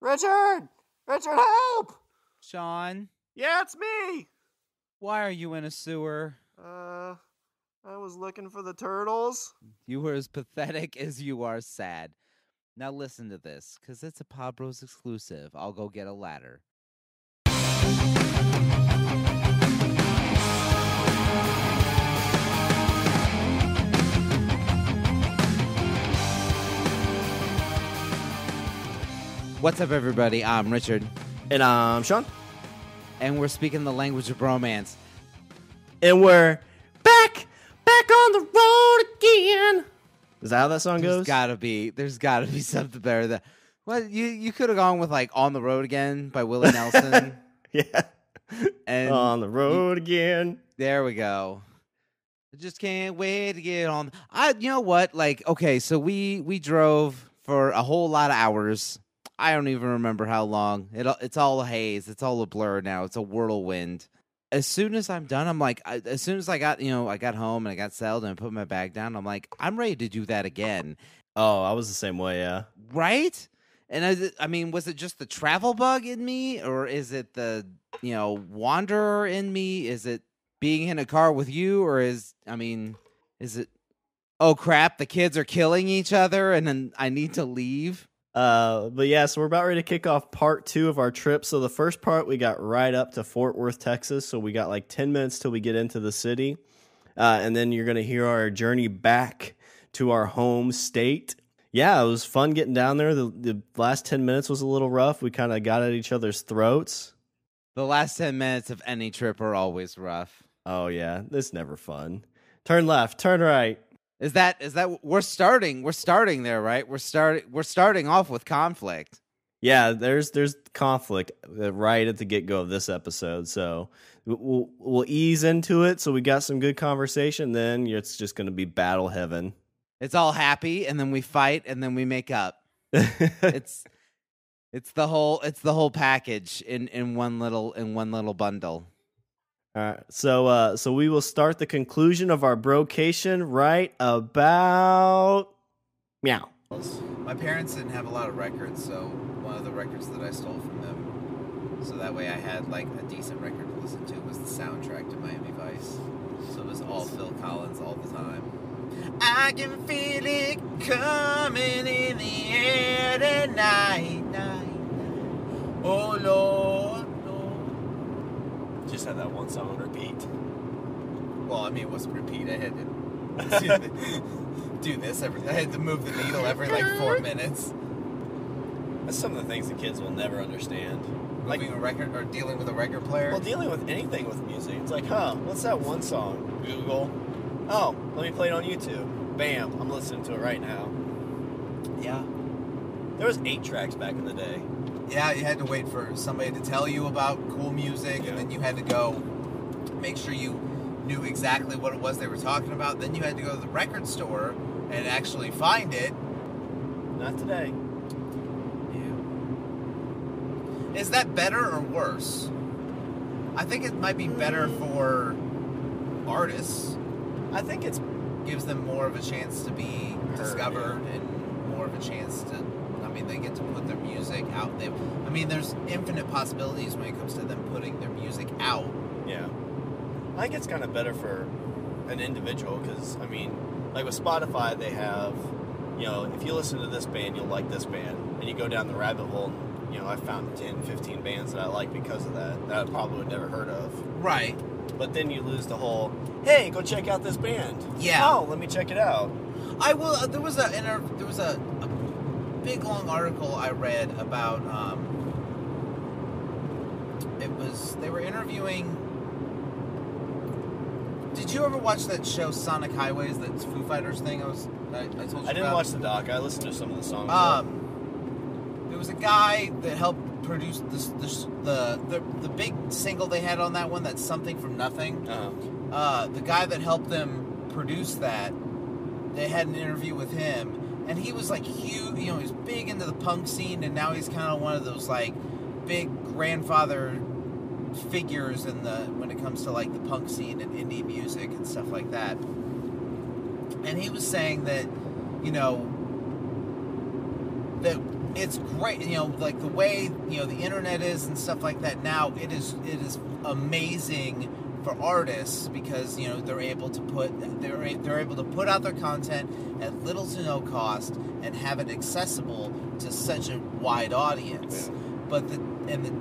Richard! Richard, help! Shawn, Yeah, it's me! why are you in a sewer? I was looking for the turtles. You were as pathetic as you are sad. Now listen to this, because it's a Pod Bros exclusive. I'll go get a ladder. What's up, everybody? I'm Richard. And I'm Shawn. And we're speaking the language of bromance. And we're back on the road again. Is that how that song goes? There's gotta be something better than what you could have gone with, like On the Road Again by Willie Nelson. Yeah. And on the road again. There we go. I just can't wait to get on. You know what? Like, okay, so we drove for a whole lot of hours. I don't even remember how long. It's all a haze. It's all a blur now. It's a whirlwind. As soon as I'm done, I'm like, as soon as I got home and I got settled and I put my bag down, I'm like, I'm ready to do that again. Oh, I was the same way, yeah. Right? And I mean, was it just the travel bug in me, or is it the, wanderer in me? Is it being in a car with you, or is it, oh crap, the kids are killing each other and then I need to leave? But yeah, so we're about ready to kick off part 2 of our trip. So the first part, we got right up to Fort Worth, Texas. So we got like 10 minutes till we get into the city. And then you're going to hear our journey back to our home state. Yeah, it was fun getting down there. The last 10 minutes was a little rough. We kind of got at each other's throats. The last 10 minutes of any trip are always rough. Oh yeah, it's never fun. Turn left, turn right. Is that we're starting there, right? We're starting off with conflict. Yeah, there's conflict right at the get-go of this episode. So we'll ease into it. So we got some good conversation, then it's just going to be battle heaven. It's all happy, and then we fight, and then we make up. it's the whole package in one little bundle. All right, so we will start the conclusion of our brocation right about meow. My parents didn't have a lot of records, so one of the records that I stole from them, so that way I had like a decent record to listen to, was the soundtrack to Miami Vice. So it was all Phil Collins all the time. I can feel it coming in the air tonight. Oh Lord. Just had that one song on repeat. Well, I mean, it wasn't repeat. I had to do this I had to move the needle every like 4 minutes. That's some of the things the kids will never understand. Moving a record or dealing with a record player. Well, dealing with anything with music. It's like, what's that one song? Google. Oh, let me play it on YouTube. Bam, I'm listening to it right now. Yeah. There was 8 tracks back in the day. Yeah, you had to wait for somebody to tell you about cool music, and then you had to go make sure you knew exactly what it was they were talking about. Then you had to go to the record store and actually find it. Not today. Yeah. Is that better or worse? I think it might be better for artists. I think it gives them more of a chance to be discovered and more of a chance to... they get to put their music out there. I mean, there's infinite possibilities when it comes to them putting their music out. Yeah. I think it's kind of better for an individual because, I mean, like with Spotify, they have, if you listen to this band, you'll like this band. And you go down the rabbit hole, and, I found 10, 15 bands that I like because of that I probably would never heard of. Right. But then you lose the whole, hey, go check out this band. Yeah. Oh, let me check it out. I will. There was a big long article I read about they were interviewing. Did you ever watch that show Sonic Highways, that Foo Fighters thing I told you about? I didn't watch the doc. I listened to some of the songs. There was a guy that helped produce the big single they had on that one, that's Something from Nothing. Uh-huh. The guy that helped them produce that, they had an interview with him. And he was like huge, he's big into the punk scene, and now he's kind of one of those like big grandfather figures when it comes to like the punk scene and indie music and stuff like that. And he was saying that, that it's great, like the way, the internet is and stuff like that now, it is amazing for artists because, they're able to put out their content at little to no cost and have it accessible to such a wide audience. Yeah. But the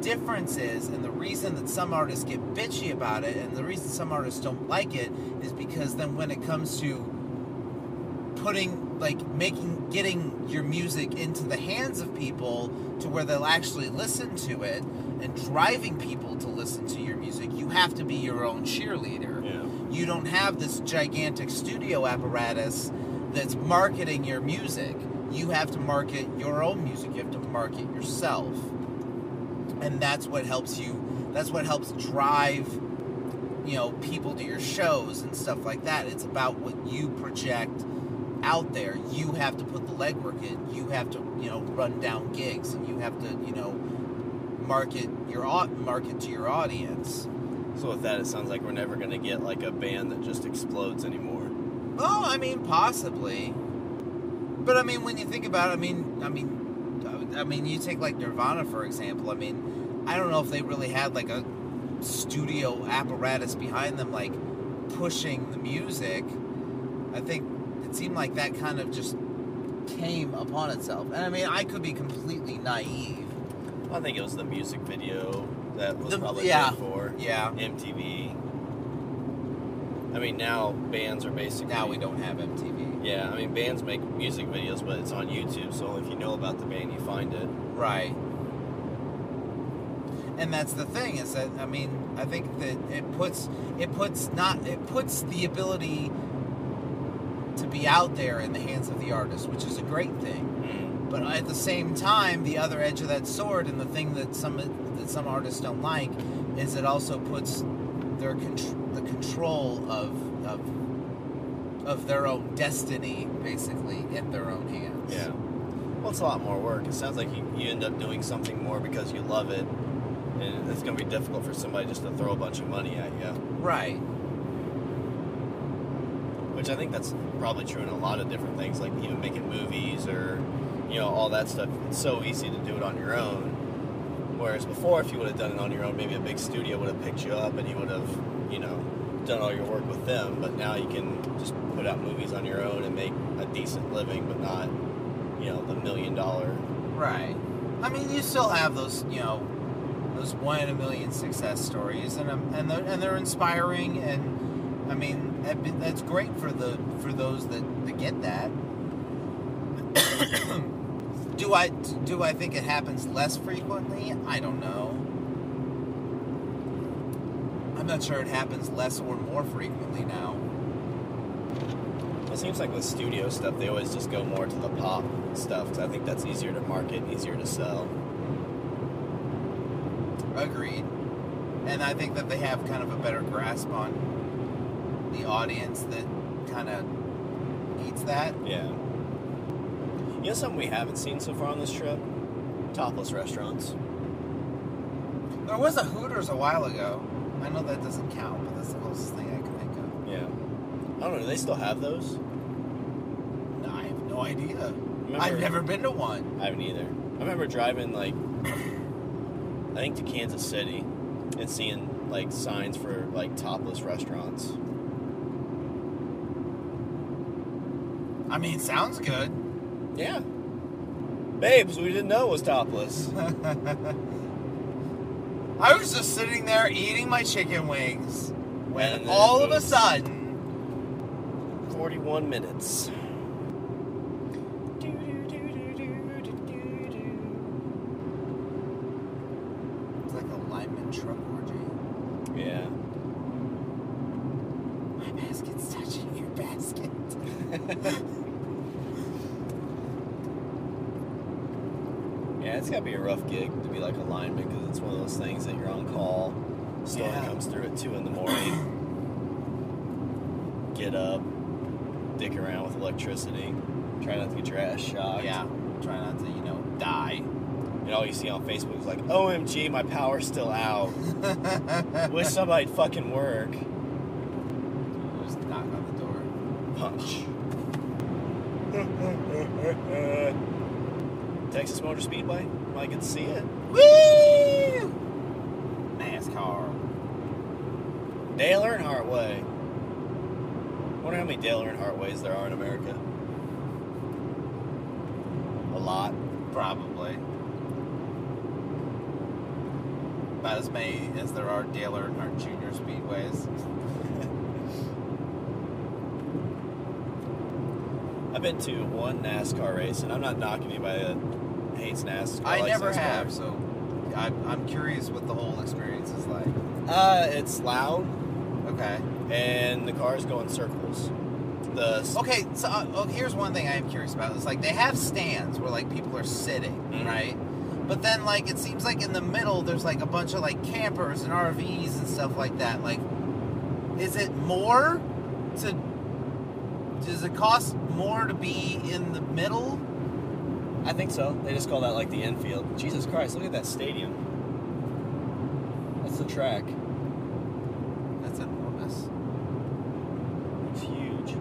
difference is, and the reason that some artists get bitchy about it, and the reason some artists don't like it, is because then when it comes to getting your music into the hands of people to where they'll actually listen to it, and driving people to listen to your music, you have to be your own cheerleader. Yeah. You don't have this gigantic studio apparatus that's marketing your music. You have to market your own music. You have to market yourself. And that's what helps drive, people to your shows and stuff like that. It's about what you project out there. You have to put the legwork in. You have to, run down gigs, and you have to, market to your audience. So with that, it sounds like we're never going to get like a band that just explodes anymore. Well, possibly. But when you think about it, you take like Nirvana for example. I don't know if they really had like a studio apparatus behind them, like pushing the music. I think it seemed like that kind of just came upon itself. And I could be completely naive. I think it was the music video that was probably yeah, good for MTV. Now bands are basically... Now we don't have MTV. Yeah, bands make music videos, but it's on YouTube, so if you know about the band, you find it. Right. And that's the thing, is that, I think that it puts the ability to be out there in the hands of the artist, which is a great thing. But at the same time, the other edge of that sword, and the thing that some artists don't like, is it also puts the control of their own destiny, basically, in their own hands. Yeah. Well, it's a lot more work. It sounds like you end up doing something more because you love it, and it's going to be difficult for somebody just to throw a bunch of money at you. Right. Which I think that's probably true in a lot of different things, like even making movies or, all that stuff. It's so easy to do it on your own. Whereas before, if you would have done it on your own, maybe a big studio would have picked you up and you would have, done all your work with them. But now you can just put out movies on your own and make a decent living, but not, the $1 million. Right. You still have those, those 1 in a million success stories, and they're inspiring, and that's great for those that get that. Do I think it happens less frequently? I don't know. I'm not sure it happens less or more frequently now. It seems like with studio stuff, they always just go more to the pop stuff, because I think that's easier to market, easier to sell. Agreed. And I think that they have kind of a better grasp on the audience that kind of needs that. Yeah. Something we haven't seen so far on this trip? Topless restaurants. There was a Hooters a while ago. I know that doesn't count, but that's the closest thing I can think of. Yeah. I don't know, do they still have those? No, I have no idea. I've never been to one. I haven't either. I remember driving, I think to Kansas City and seeing, signs for, topless restaurants. Sounds good. Yeah. Babes, we didn't know it was topless. I was just sitting there eating my chicken wings when all of a sudden... 41 minutes. It's like a lineman truck orgy. Yeah. My basket's touching your basket. Yeah, it's got to be a rough gig to be like a lineman, because it's one of those things that you're on call. Storm comes through at 2 in the morning. Get up, dick around with electricity. Try not to get your ass shocked. Yeah, try not to, die. And all you see on Facebook is like, OMG, my power's still out. Wish somebody'd fucking work. Just knock on the door. Punch. Texas Motor Speedway. Might get to see it. Woo! NASCAR. Dale Earnhardt Way. Wonder how many Dale Earnhardt Ways there are in America. A lot. Probably. About as many as there are Dale Earnhardt Jr. Speedways. I've been to one NASCAR race, and I'm not knocking anybody that hates NASCAR. I never NASCAR. have, so I'm curious what the whole experience is like. It's loud, Okay. and the cars go in circles. Okay, so here's one thing I am curious about. It's like they have stands where like people are sitting, right? But then like it seems like in the middle there's like a bunch of like campers and RVs and stuff like that. Like, is it more to? Does it cost more to be in the middle? I think so. They just call that like the infield. Jesus Christ, look at that stadium. That's the track. That's enormous. It's huge.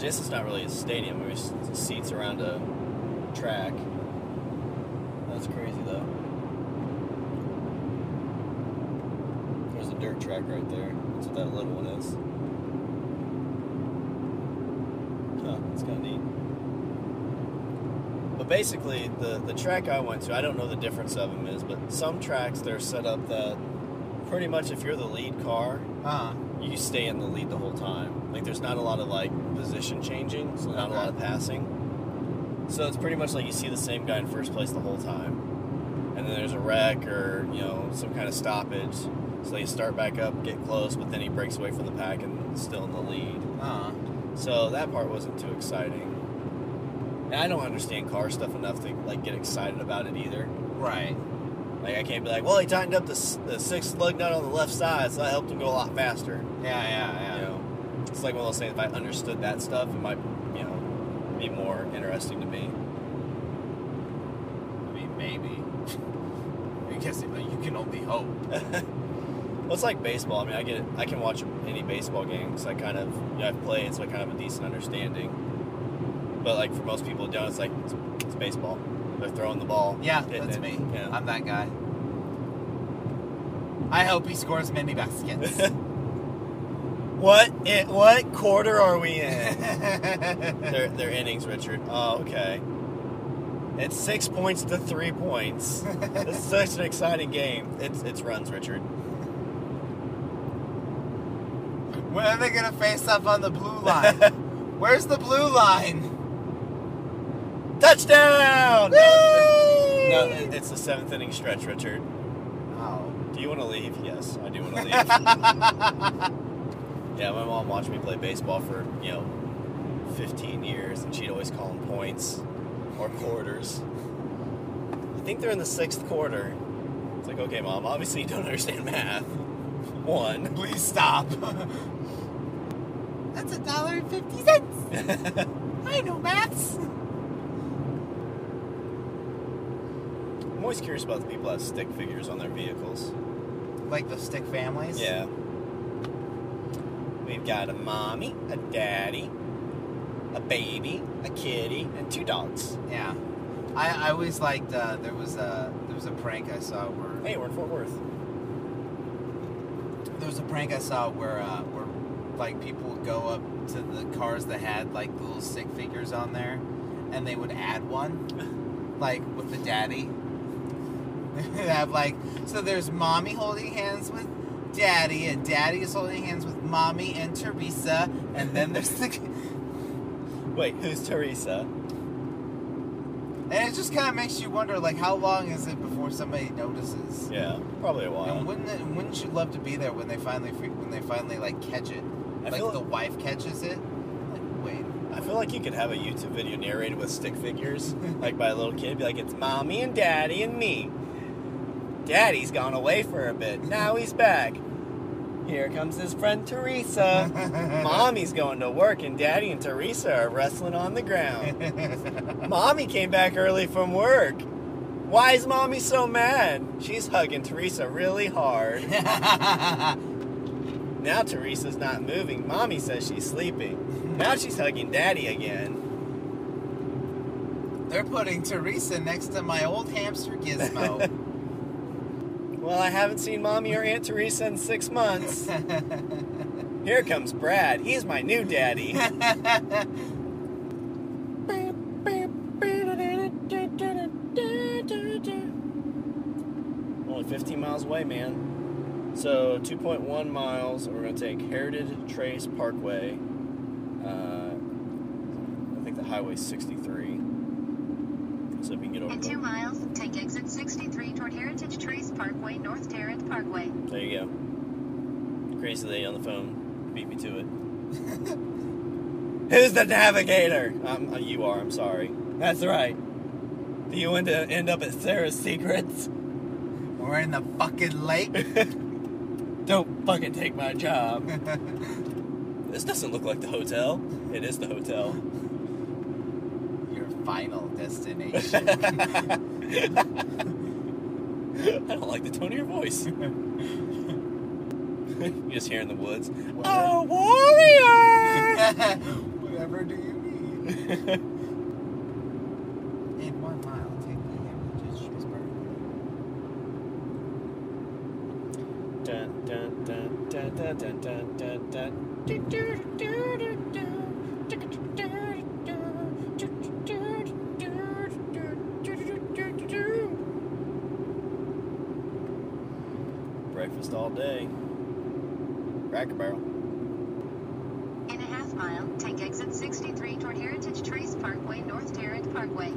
This is not really a stadium. There's seats around a track. That's crazy though. There's a dirt track right there. That's what that little one is. Oh, that's kind of neat. But basically, the track I went to, I don't know the difference of them is, but some tracks they're set up that pretty much if you're the lead car, you stay in the lead the whole time. Like there's not a lot of like position changing, so not a lot of passing. So it's pretty much like you see the same guy in first place the whole time. And then there's a wreck or, some kind of stoppage. So you start back up, get close, but then he breaks away from the pack and still in the lead. So that part wasn't too exciting. And I don't understand car stuff enough to like get excited about it either. Right. Like I can't be like, well, he tightened up the sixth lug nut on the left side, so that helped him go a lot faster. Yeah. It's like one of those things. If I understood that stuff, it might, be more interesting to me. I mean, maybe. I guess you can only hope. Well, it's like baseball. I mean, I can watch any baseball game because I kind of, I've played, so I kind of have a decent understanding. But like for most people who don't, it's like it's baseball. They're throwing the ball. Yeah, that's me. Yeah. I'm that guy. I hope he scores many baskets. What quarter are we in? They're innings, Richard. Oh, okay. It's 6 points to 3 points. It's such an exciting game. It's runs, Richard. When are they gonna face up on the blue line? Where's the blue line? Touchdown! No, it's the 7th inning stretch, Richard. Oh. Do you want to leave? Yes, I do want to leave. Yeah, my mom watched me play baseball for, 15 years, and she'd always call them points or quarters. I think they're in the 6th quarter. It's like, okay, Mom, obviously you don't understand math. 1. Please stop. That's $1.50. I know maths. I'm always curious about the people that have stick figures on their vehicles. Like the stick families? Yeah. We've got a mommy, a daddy, a baby, a kitty, and 2 dogs. Yeah. I always liked, there was a prank I saw where... Hey, we're in Fort Worth. There was a prank I saw where like people would go up to the cars that had like little stick figures on there, and they would add one, like with the daddy. They'd have like, so there's mommy holding hands with daddy, and daddy is holding hands with mommy and Teresa, and then there's the. Wait, who's Teresa? And it just kind of makes you wonder, like, how long is it before somebody notices? Yeah, probably a while. And wouldn't you love to be there when they finally like catch it? Like the wife catches it. Like, wait. I feel like you could have a YouTube video narrated with stick figures, like by a little kid. Be like, it's mommy and daddy and me. Daddy's gone away for a bit. Now he's back. Here comes his friend Teresa. Mommy's going to work, and Daddy and Teresa are wrestling on the ground. Mommy came back early from work. Why is Mommy so mad? She's hugging Teresa really hard. Now Teresa's not moving. Mommy says she's sleeping. Now she's hugging Daddy again. They're putting Teresa next to my old hamster Gizmo. Well, I haven't seen Mommy or Aunt Teresa in 6 months. Here comes Brad. He's my new daddy. Only 15 miles away, man. So 2.1 miles. We're going to take Heritage Trace Parkway. I think the highway's 63. So if we can get over. In 2 miles, take exit 63 toward Heritage Trace Parkway, North Tarrant Parkway. There you go. Crazy lady on the phone beat me to it. Who's the navigator? You are. I'm sorry. That's right. Do you want to end up at Sarah's Secrets? We're in the fucking lake. Don't fucking take my job. This doesn't look like the hotel. It is the hotel. Your final destination. I don't like the tone of your voice. You just hear in the woods. What? A warrior! Whatever do you mean? In 1 mile, take the Heritage Trace Parkway. Dun, dun, dun, dun, dun, dun, dun, dun, dun. Do, do, do, do, do. Do, do, do, do. Do, do, do, do. Breakfast all day. Cracker Barrel. In a half mile, take exit 63 toward Heritage Trace Parkway, North Tarrant Parkway.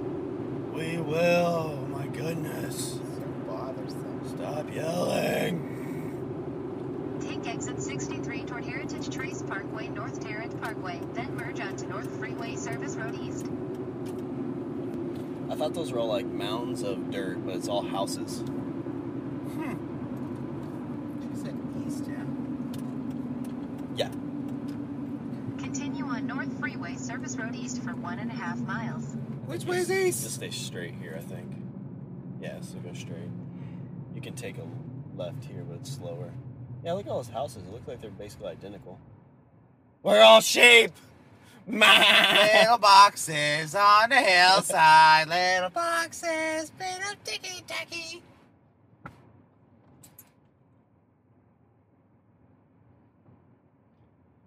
We will. Oh my goodness. So bothersome. Stop yelling. Take exit 63 toward Heritage Trace Parkway, North Tarrant Parkway, then merge onto North Freeway Service Road East. I thought those were all like mounds of dirt, but it's all houses. She said east, yeah. Yeah. Continue on North Freeway Service Road East for 1.5 miles. Which way is east? Just stay straight here, I think. Yeah, so go straight. You can take a left here, but it's slower. Yeah, look at all those houses. It looks like they're basically identical. We're all sheep! Little boxes on the hillside. Little boxes, bit of ticky-tacky.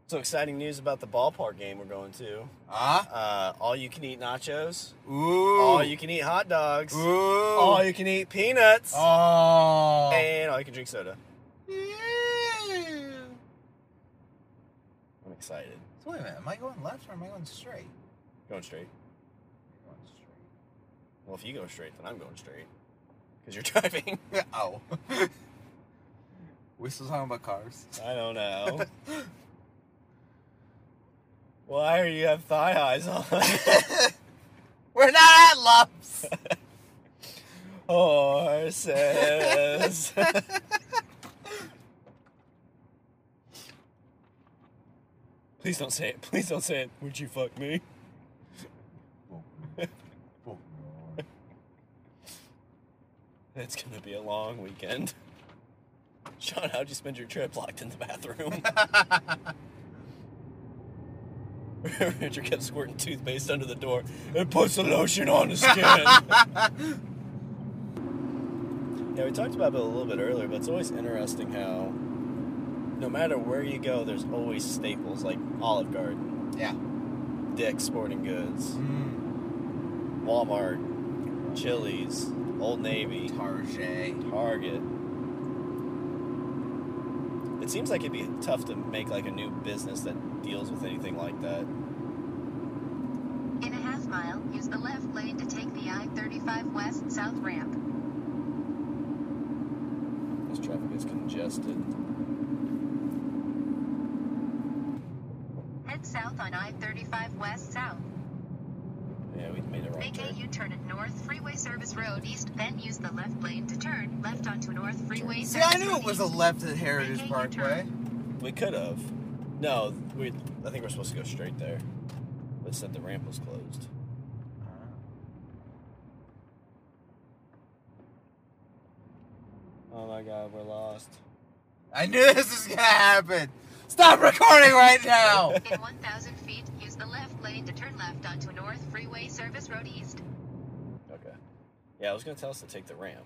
So exciting news about the ballpark game we're going to. All you can eat nachos. Ooh. All you can eat hot dogs. Ooh. All you can eat peanuts. Oh. And all you can drink soda. I'm excited. So wait a minute, am I going left or am I going straight? Going straight. I'm going straight. Well, if you go straight, then I'm going straight. Because you're driving. Oh. We're still talking about cars. I don't know. Why do you have thigh highs on? We're not at Lumps. Horses. Please don't say it. Please don't say it. Would you fuck me? It's gonna be a long weekend. Shawn, how'd you spend your trip locked in the bathroom? Richard kept squirting toothpaste under the door. It puts the lotion on the skin. Yeah, we talked about it a little bit earlier, but it's always interesting how no matter where you go, there's always staples like Olive Garden. Yeah. Dick's Sporting Goods. Walmart. Chili's. Old Navy. Target. It seems like it'd be tough to make like a new business that deals with anything like that. In a half mile, use the left lane to take the I-35 West South ramp. This traffic is congested. Head south on I-35 West South. Yeah, we made it right. Make a U-turn at North Freeway Service Road East, then use the left lane to turn left onto North Freeway See, Service I knew Road it was a East. left at Heritage Make a Parkway. We could have. No, I think we're supposed to go straight there. But it said the ramp was closed. Oh my god, we're lost. I knew this was gonna happen. Stop recording right now. In 1,000 feet, use the left lane to turn left onto North Freeway Service Road East. Yeah, I was going to tell us to take the ramp.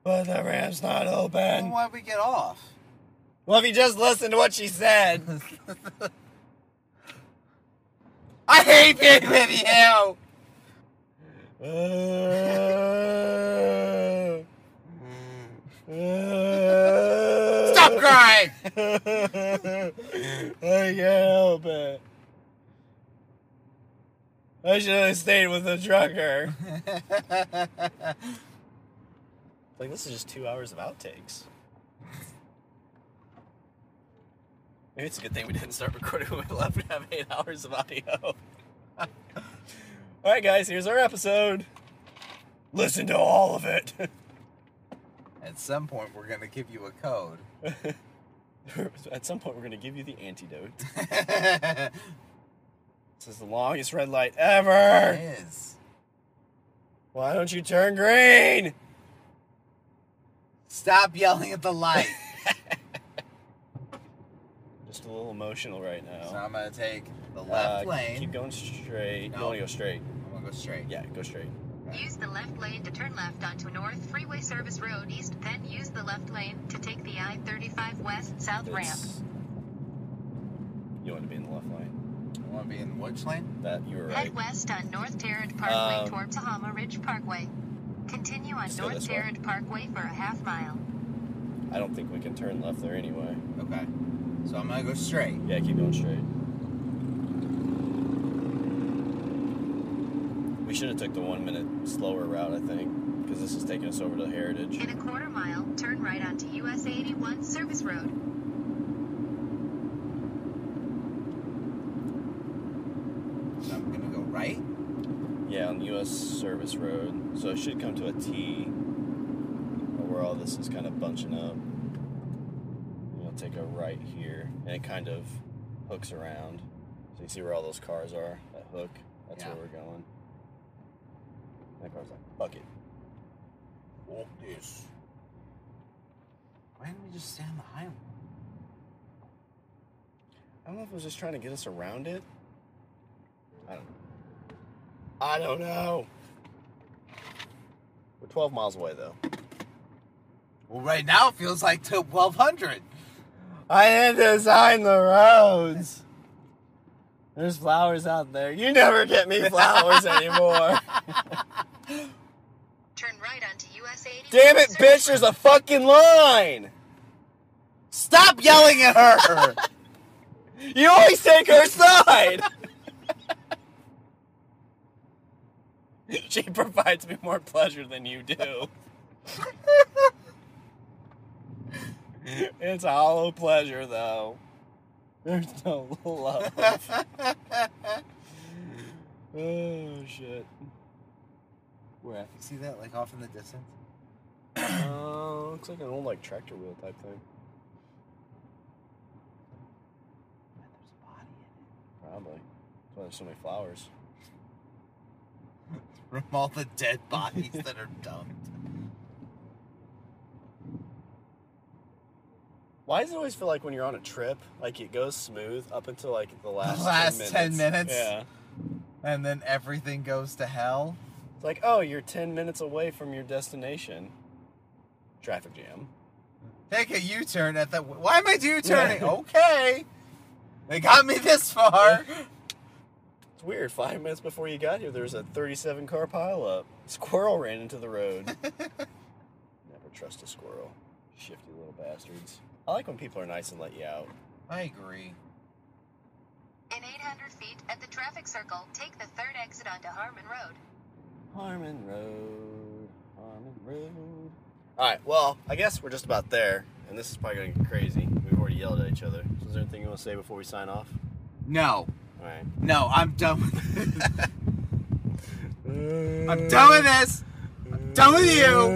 But the ramp's not open. Well, why'd we get off? Well, if you just listened to what she said. I hate being with you! Stop crying! I can't help it. I should have stayed with the trucker. Like, this is just 2 hours of outtakes. Maybe it's a good thing we didn't start recording when we left. We have 8 hours of audio. Alright, guys, here's our episode. Listen to all of it. At some point, we're going to give you a code. At some point, we're going to give you the antidote. This is the longest red light ever. It is. Why don't you turn green? Stop yelling at the light. Just a little emotional right now. So I'm going to take the left lane. Keep going straight. No. You want to go straight? I'm going to go straight. Yeah, go straight. Use the left lane to turn left onto North Freeway Service Road East, then use the left lane to take the I-35 West South ramp. You want to be in the left lane? I want to be in which lane? That, you were right. Head west on North Tarrant Parkway toward Tahoma Ridge Parkway. Continue on Just go North this way. Tarrant Parkway for a half mile. I don't think we can turn left there anyway. Okay. So I'm going to go straight. Yeah, keep going straight. We should have took the 1 minute slower route, I think, because this is taking us over to Heritage. In a quarter mile, turn right onto US 81 Service Road. So I'm going to go right. Yeah, on US Service Road. So it should come to a T, where all this is kind of bunching up. We'll take a right here, and it kind of hooks around. So you see where all those cars are, that hook, that's where we're going. That car's like, fuck it. Oh, this. Why didn't we just stay on the highway? I don't know if it was just trying to get us around it. I don't know. We're 12 miles away, though. Well, right now it feels like 1,200. I had to sign the roads. There's flowers out there. You never get me flowers anymore. Turn right onto US 81. Damn it, bitch, there's a fucking line. Stop yelling at her! You always take her side. She provides me more pleasure than you do. It's a hollow pleasure, though. There's no love. Oh, shit. Where at? See that, like, off in the distance? Looks like an old, like, tractor wheel type thing. There's a body in it. Probably. That's why there's so many flowers. From all the dead bodies that are dumped. Why does it always feel like when you're on a trip, like it goes smooth up until like the last 10 minutes? Yeah. And then everything goes to hell? It's like, oh, you're 10 minutes away from your destination. Traffic jam. Take a U-turn at the... Why am I U-turning? Okay. They got me this far. It's weird. 5 minutes before you got here, there was a 37-car pileup. Squirrel ran into the road. Never trust a squirrel. Shifty little bastards. I like when people are nice and let you out. I agree. In 800 feet at the traffic circle, take the third exit onto Harmon Road. Harmon Road. Harmon Road. Alright, well, I guess we're just about there. And this is probably going to get crazy. We've already yelled at each other. So is there anything you want to say before we sign off? No. Alright. No, I'm done with this. I'm done with this. I'm done with you.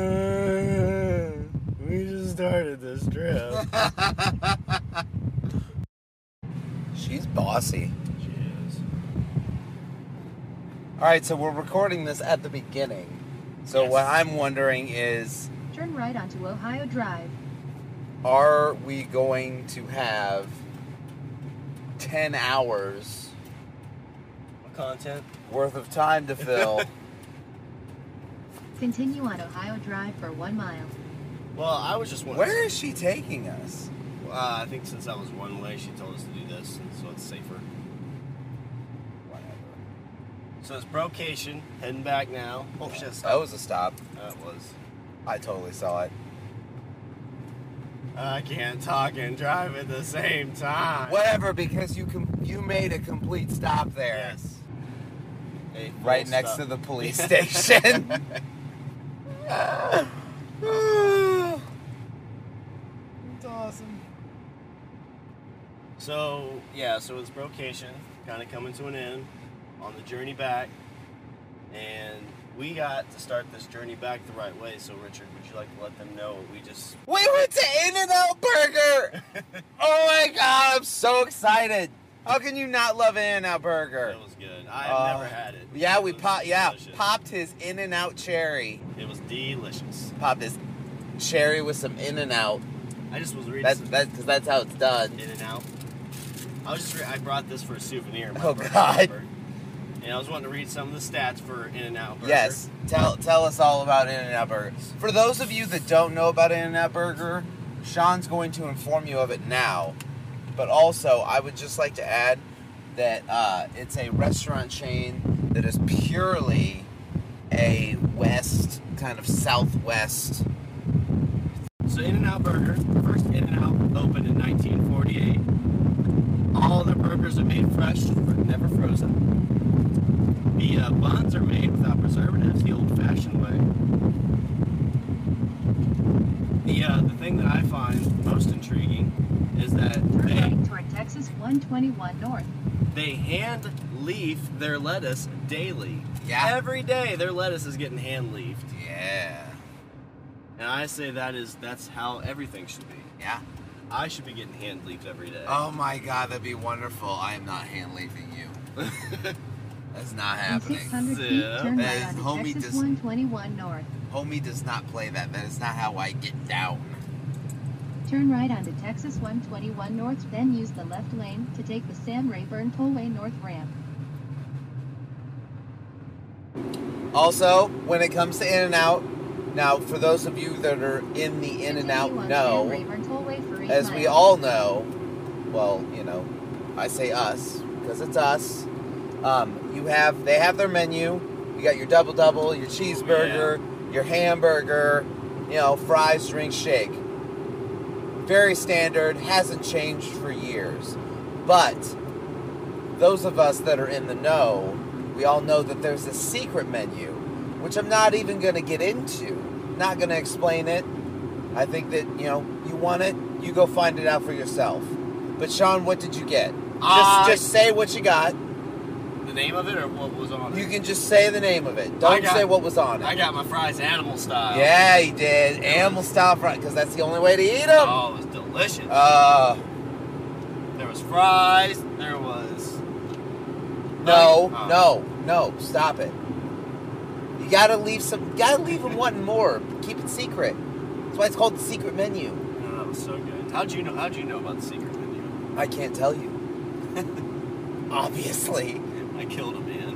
We just started this trip. She's bossy. She is. Alright, so we're recording this at the beginning. So Yes. what I'm wondering is, Turn right onto Ohio Drive. are we going to have 10 hours Content. worth of time to fill Continue on Ohio Drive for 1 mile. Well, I was just wondering. Where is she taking us? I think since that was one way, she told us to do this, so it's safer. Whatever. So it's Brocation, heading back now. Oh shit! That was a stop. That was. I totally saw it. I can't talk and drive at the same time. Whatever, because you made a complete stop there. Yes. A full Right next stop. to the police station. That's awesome. So yeah, so it's Brocation, kind of coming to an end on the journey back, and we got to start this journey back the right way. So Richard, would you like to let them know we just? We went to In-N-Out Burger! Oh my god, I'm so excited! How can you not love In-N-Out Burger? It was good. I have never had it. Yeah, we It was popped delicious. his In-N-Out cherry. It was delicious. Popped his cherry with some In-N-Out. I just was reading. Because that's how it's done. In and out. I was just. I brought this for a souvenir. my Oh, birthday God. number. And I was wanting to read some of the stats for In and Out Burger. Yes, tell us all about In-N-Out Burger. For those of you that don't know about In-N-Out Burger, Sean's going to inform you of it now. But also, I would just like to add that it's a restaurant chain that is purely a west, kind of southwest. So In and Out Burger, first In and Out opened in 1948. All the burgers are made fresh, but never frozen. The buns are made without preservatives, the old-fashioned way. The thing that I find most intriguing is that Turn right toward Texas 121 North. they hand leaf their lettuce daily. Yeah. Every day their lettuce is getting hand leafed. Yeah. And I say that's how everything should be. Yeah. I should be getting hand leafed every day. Oh my god, that'd be wonderful. I am not hand leafing you. That's not In happening. 600 feet, Yeah. turn right That is- onto homie Texas does- 121 North. Homie does not play that. That is not how I get down. Turn right onto Texas 121 North, then use the left lane to take the Sam Rayburn Tollway North ramp. Also, when it comes to In-N-Out, now for those of you that are in the In-N-Out Continue on Sam know, Rayburn Tollway for 8 as we miles. all know, well, you know, I say us because it's us. They have their menu. You got your double, your cheeseburger, your hamburger, fries, drink, shake. Very standard, hasn't changed for years. But those of us that are in the know, we all know that there's a secret menu, which I'm not even going to get into. Not going to explain it. I think that, you want it, you go find it out for yourself. But Sean, what did you get? Just say what you got. The name of it or what was on it? You can just say the name of it. Don't say what was on it. I got my fries animal style. Yeah, he did. Animal style fries, because that's the only way to eat them. Oh, it was delicious. There was fries. There was... No, stop it. You gotta leave them wanting more. Keep it secret. That's why it's called the secret menu. Oh, that was so good. How'd you know about the secret menu? I can't tell you. Obviously. I killed a man.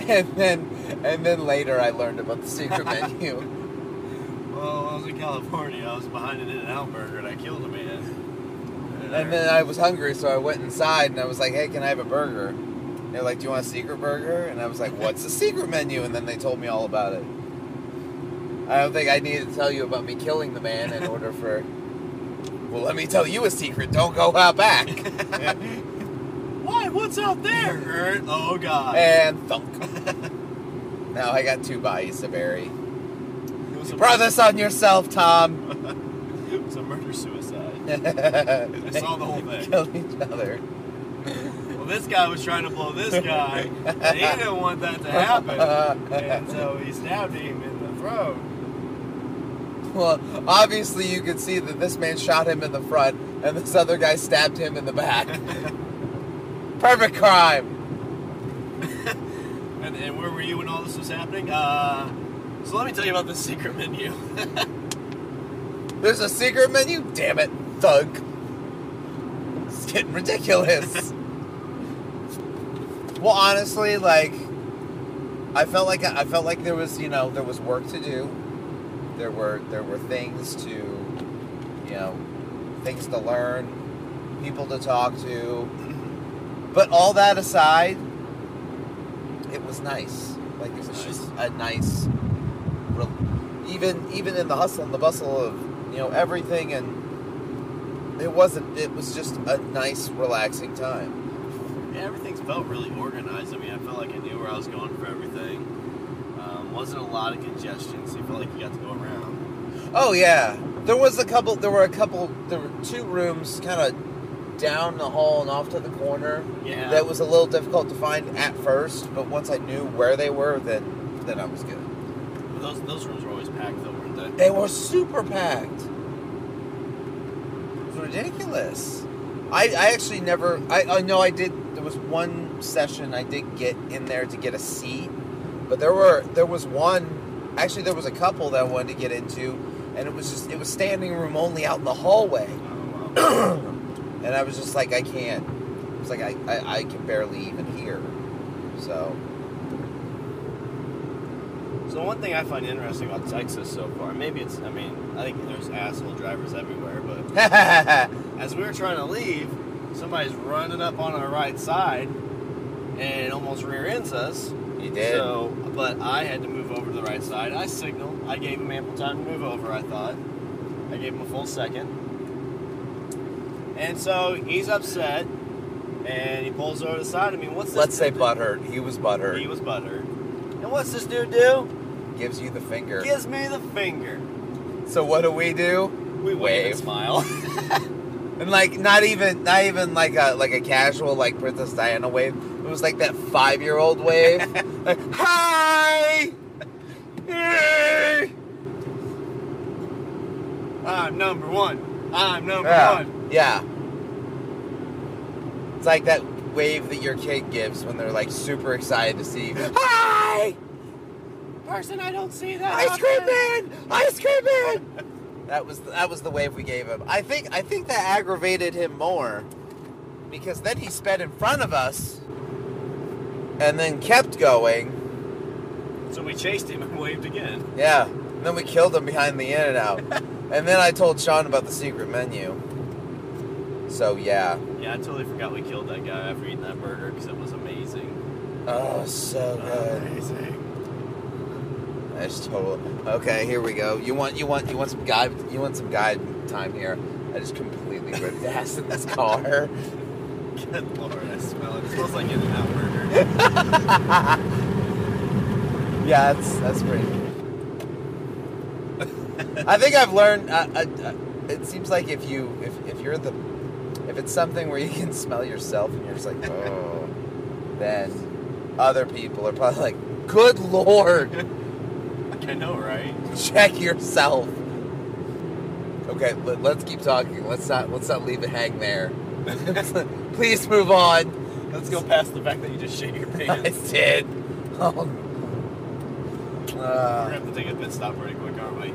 and then later I learned about the secret menu. Well, I was in California. I was behind an In-N-Out Burger and I killed a man. And then I was hungry, so I went inside and I was like, hey, can I have a burger? They're like, do you want a secret burger? And I was like, what's the secret menu? And then they told me all about it. I don't think I needed to tell you about me killing the man in order for... Well, let me tell you a secret. Don't go out back. Why? What's out there? Oh, God. And thunk. Now I got 2 bodies to bury. It was You brought this on yourself, Tom. It was a murder-suicide. I saw the whole thing. Killed each other. Well, this guy was trying to blow this guy, and he didn't want that to happen. And so he stabbed him in the throat. Well, obviously you could see that this man shot him in the front, and this other guy stabbed him in the back. Perfect crime. And where were you when all this was happening? So let me tell you about the secret menu. There's a secret menu? Damn it, thug. It's getting ridiculous. Well, honestly, I felt like there was, there was work to do. There were things to, things to learn, people to talk to. But all that aside, it was nice. Like, it was just a nice, even in the hustle and the bustle of, everything, and it was just a nice, relaxing time. Yeah, everything felt really organized. I mean, I felt like I knew where I was going for everything. Wasn't a lot of congestion, so you felt like you got to go around. Oh yeah, there were two rooms kind of down the hall and off to the corner. Yeah, that was a little difficult to find at first, but once I knew where they were, then I was good. But those rooms were always packed, though, weren't they? They were super packed. It was ridiculous. I actually never. I know I did. There was one session I did get in there to get a seat, but there was one. Actually, there was a couple that I wanted to get into, and it was standing room only out in the hallway. Oh, wow. And I was just like, I can't. It was like I can barely even hear. So one thing I find interesting about Texas so far, I think there's asshole drivers everywhere, but as we were trying to leave, somebody's running up on our right side and almost rear ends us. You did. But I had to move over to the right side. I signaled. I gave him ample time to move over, I thought. I gave him a full second. And so he's upset, and he pulls over to the side of me. Let's say butthurt. He was butthurt. He was butthurt. And what's this dude do? Gives you the finger. Gives me the finger. So what do? We wave and smile. And not even like a casual like Princess Diana wave. It was like that 5-year-old wave. Like, hi! Hey! I'm number one. I'm number one. Yeah. It's like that wave that your kid gives when they're like super excited to see you. Hi! Person I don't see that. Ice cream man! Ice cream man! That was the wave we gave him. I think that aggravated him more because then he sped in front of us and then kept going. So we chased him and waved again. Yeah. And then we killed him behind the In-N-Out. And then I told Shawn about the secret menu. So, yeah. Yeah, I totally forgot we killed that guy after eating that burger because it was amazing. Oh, so good. Amazing. That's total. Okay, here we go. You want some guide time here. I just completely ripped ass in this car. Good Lord, I smell it. It smells like In-N-Out burger. Yeah, that's pretty. I think I've learned. It seems like if it's something where you can smell yourself and you're just like, oh, then other people are probably like, good Lord. I know, right? Check yourself. Okay, let's keep talking. Let's not leave it hang there. Please move on. Let's go past the fact that you just shit your pants. I did. Oh. We're gonna have to take a pit stop pretty quick, aren't we?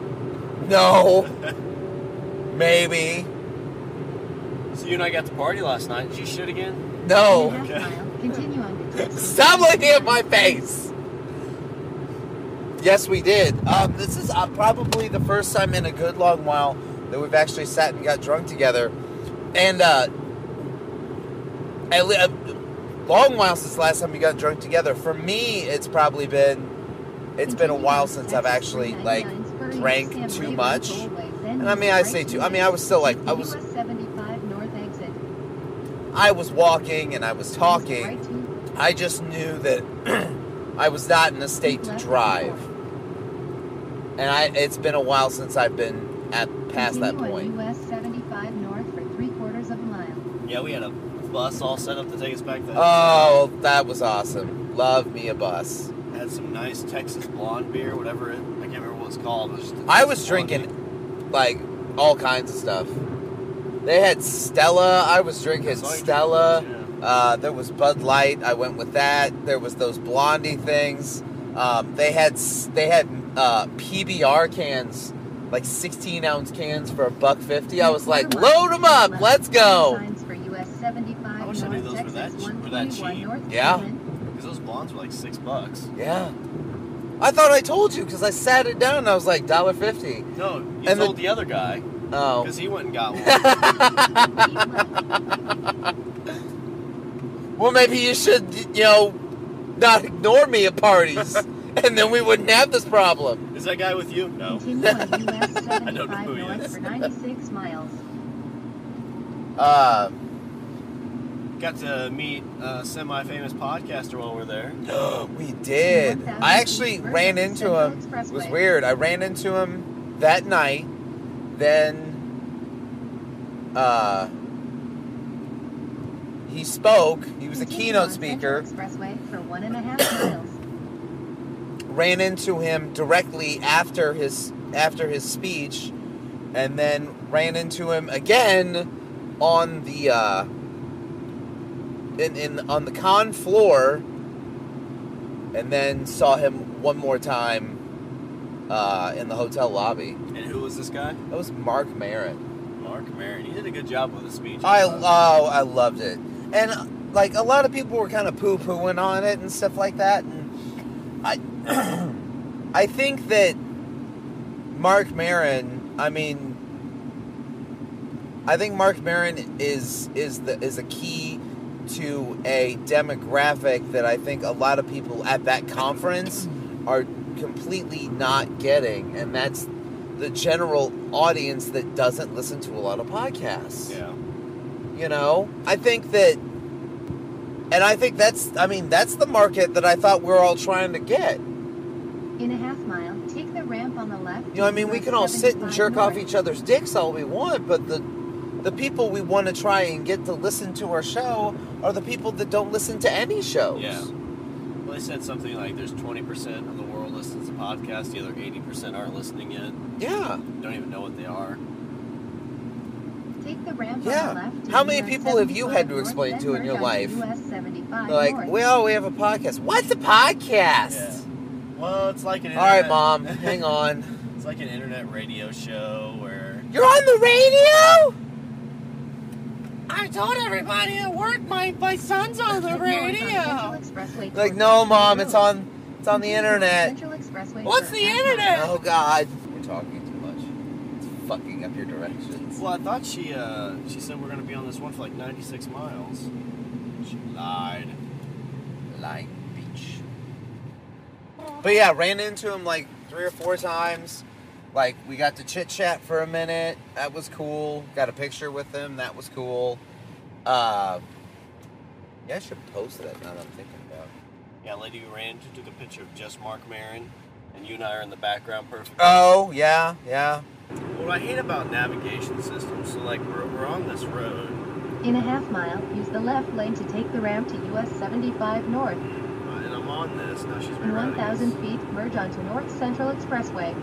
No. Maybe. So you and I got to party last night. Did you shit again? No. Okay. Continue on the Stop looking at my face. Yes, we did. This is probably the first time in a good long while that we've actually sat and got drunk together. And a long while since the last time we got drunk together. For me, it's probably been a while since I've actually like drank too much. And I mean, I say too. I mean, I was still like I was walking and I was talking. I just knew that I was not in a state to drive. And it's been a while since I've been past that point. US 75 north for 3/4 of a mile. Yeah, we had a bus all set up to take us back there. Oh, that was awesome. Love me a bus. Had some nice Texas blonde beer, whatever I can't remember what it's called. It was just I was drinking like all kinds of stuff. They had Stella. I was drinking Stella. There was Bud Light. I went with that. There was those Blondie things. They had PBR cans, like 16-ounce cans for $1.50. I was like, load them up. Let's go. For US 75 I wish I knew those were that cheap. Yeah. Because those blondes pounds for like $6. Yeah. I thought I told you because I sat it down and I was like $1.50. No, you And told the other guy. Oh. Because he went and got one. Well, maybe you should, not ignore me at parties, and then we wouldn't have this problem. Is that guy with you? No. Continue on US 75 I don't know who he north is. for 96 miles. Got Got to meet a semi-famous podcaster while we're there. We did. I actually ran into him. It was weird. I ran into him that night. Then he spoke. He was a keynote speaker. Expressway for 1.5 miles. Ran into him directly after his speech, and then ran into him again on the on the con floor, and then saw him one more time in the hotel lobby. And who was this guy? That was Mark Maron. Mark Maron. He did a good job with the speech. I loved it, and like a lot of people were kind of poo-pooing on it and stuff like that, and I think that Mark Maron. I think Mark Maron is a key to a demographic that I think a lot of people at that conference are completely not getting, and that's the general audience that doesn't listen to a lot of podcasts. Yeah. I think that's the market that I thought we were all trying to get. In a half mile, take the ramp on the left. We can all sit and jerk off each other's dicks all we want, but the people we want to try and get to listen to our show are the people that don't listen to any shows. Yeah. Well, they said something like there's 20% of the world listens to podcasts, the other 80% aren't listening yet. Yeah. Don't even know what they are. Take the ramp Yeah. on the left. How many people have you had to explain to in your life? US 75 They're like, north. we have a podcast. What's a podcast? Yeah. Well, it's like an All right, internet... Mom, hang on. It's like an internet radio show where... You're on the radio? I told everybody at work my son's on the Central radio. Expressway Like, towards no, Central Mom, Road. it's on the internet. Central Expressway What's for the a half internet? mile. Oh, God. You're talking too much. It's fucking up your directions. Well, I thought she said we're going to be on this one for like 96 miles. She lied. Lying beach. But yeah, ran into him like 3 or 4 times. Like, we got to chit-chat for a minute. That was cool. Got a picture with him. That was cool. Yeah, I should post that now that I'm thinking about it. Yeah, lady who ran into took a picture of just Mark Maron, and you and I are in the background perfectly. Oh, yeah. What I hate about navigation systems, so like we're on this road. In a half mile, use the left lane to take the ramp to US 75 north. And I'm on this. Now she's In rerouting 1,000 us. feet, merge onto North Central Expressway.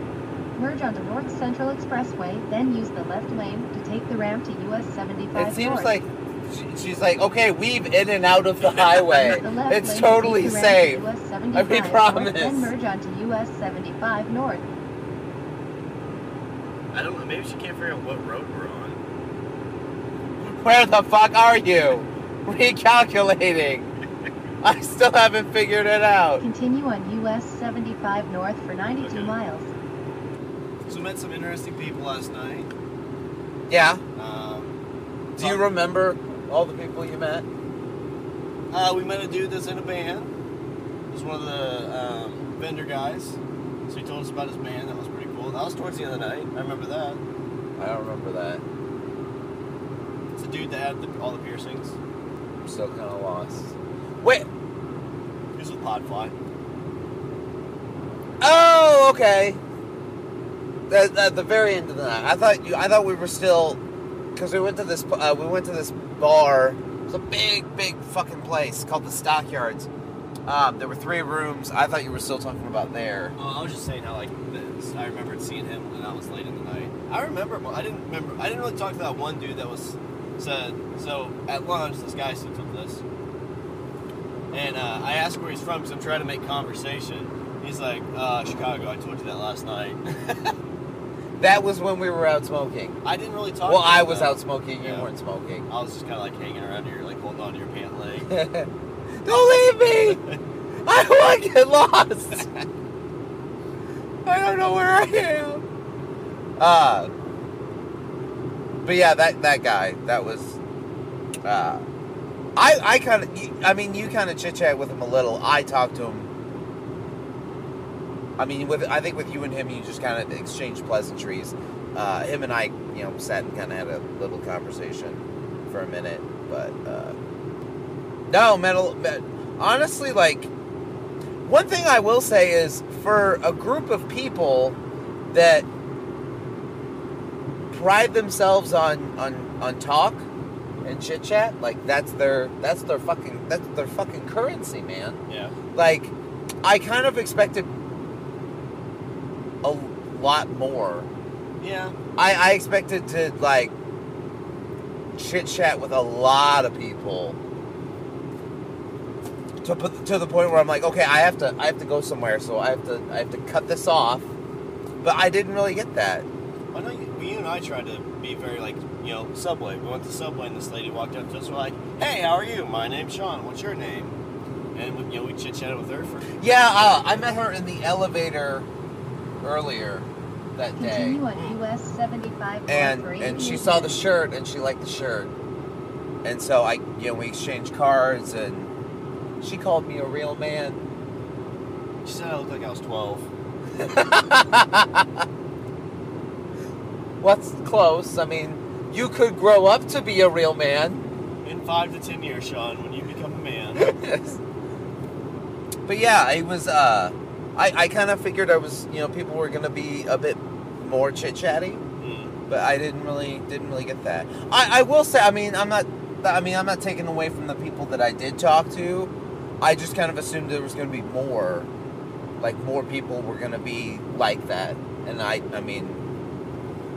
Merge onto North Central Expressway, then use the left lane to take the ramp to US 75 It seems north. like she's like, okay, weave in and out of the highway. The left It's lane to totally take the ramp safe. to US 75 I north, promise. then merge onto US 75 north. I don't know. Maybe she can't figure out what road we're on. Where the fuck are you? Recalculating. I still haven't figured it out. Continue on US 75 north for 92 Okay. miles. So we met some interesting people last night. Yeah. Do you talked- remember all the people you met? We met a dude that's in a band. He was one of the vendor guys. So he told us about his band. That was pretty cool. That was towards the end of the night. I remember that. I don't remember that. It's a dude that had all the piercings. I'm still kind of lost. Wait. He was with Podfly. Oh, okay. At the very end of the night, I thought we were still, because we went to this bar. It's a big fucking place called the Stockyards. There were 3 rooms. I thought you were still talking about there. I was just saying how I remembered seeing him when I was late in the night. I didn't really talk to that one dude that said so at lunch. This guy said took this, and I asked where he's from because I'm trying to make conversation. He's like, Chicago. I told you that last night. That was when we were out smoking. I didn't really talk. Well, to him I was though. out smoking. You Yeah. weren't smoking. I was just kind of like hanging around here, like holding on to your pant leg. Don't leave me! I How do I get lost? I don't know where I am. But yeah, that guy, that was. I kind of. I mean, you kind of chit chat with him a little. I talked to him. I mean, I think with you and him, you just kind of exchanged pleasantries. Him and I, sat and kind of had a little conversation for a minute. But no, honestly, like, one thing I will say is, for a group of people that pride themselves on talk and chit chat, like, that's their fucking currency, man. Yeah. Like, I kind of expected a lot more. Yeah. I expected to, like, chit chat with a lot of people to the point where I'm like, okay, I have to go somewhere, so I have to cut this off. But I didn't really get that. I know you and I tried to be very, like, Subway. We went to Subway, and this lady walked up to us. We're like, "Hey, how are you? My name's Shawn. What's your name?" And we chit chatted with her for. Yeah, I met her in the elevator earlier that day. Continue on US 75. And she saw the shirt, and she liked the shirt. And so we exchanged cards, and she called me a real man. She said I looked like I was 12. What's close? I mean, you could grow up to be a real man. In 5 to 10 years, Shawn, when you become a man. But yeah, it was, I kind of figured people were going to be a bit more chit-chatty. But I didn't really get that. I will say, I'm not taking away from the people that I did talk to. I just kind of assumed there was going to be more people were going to be like that. And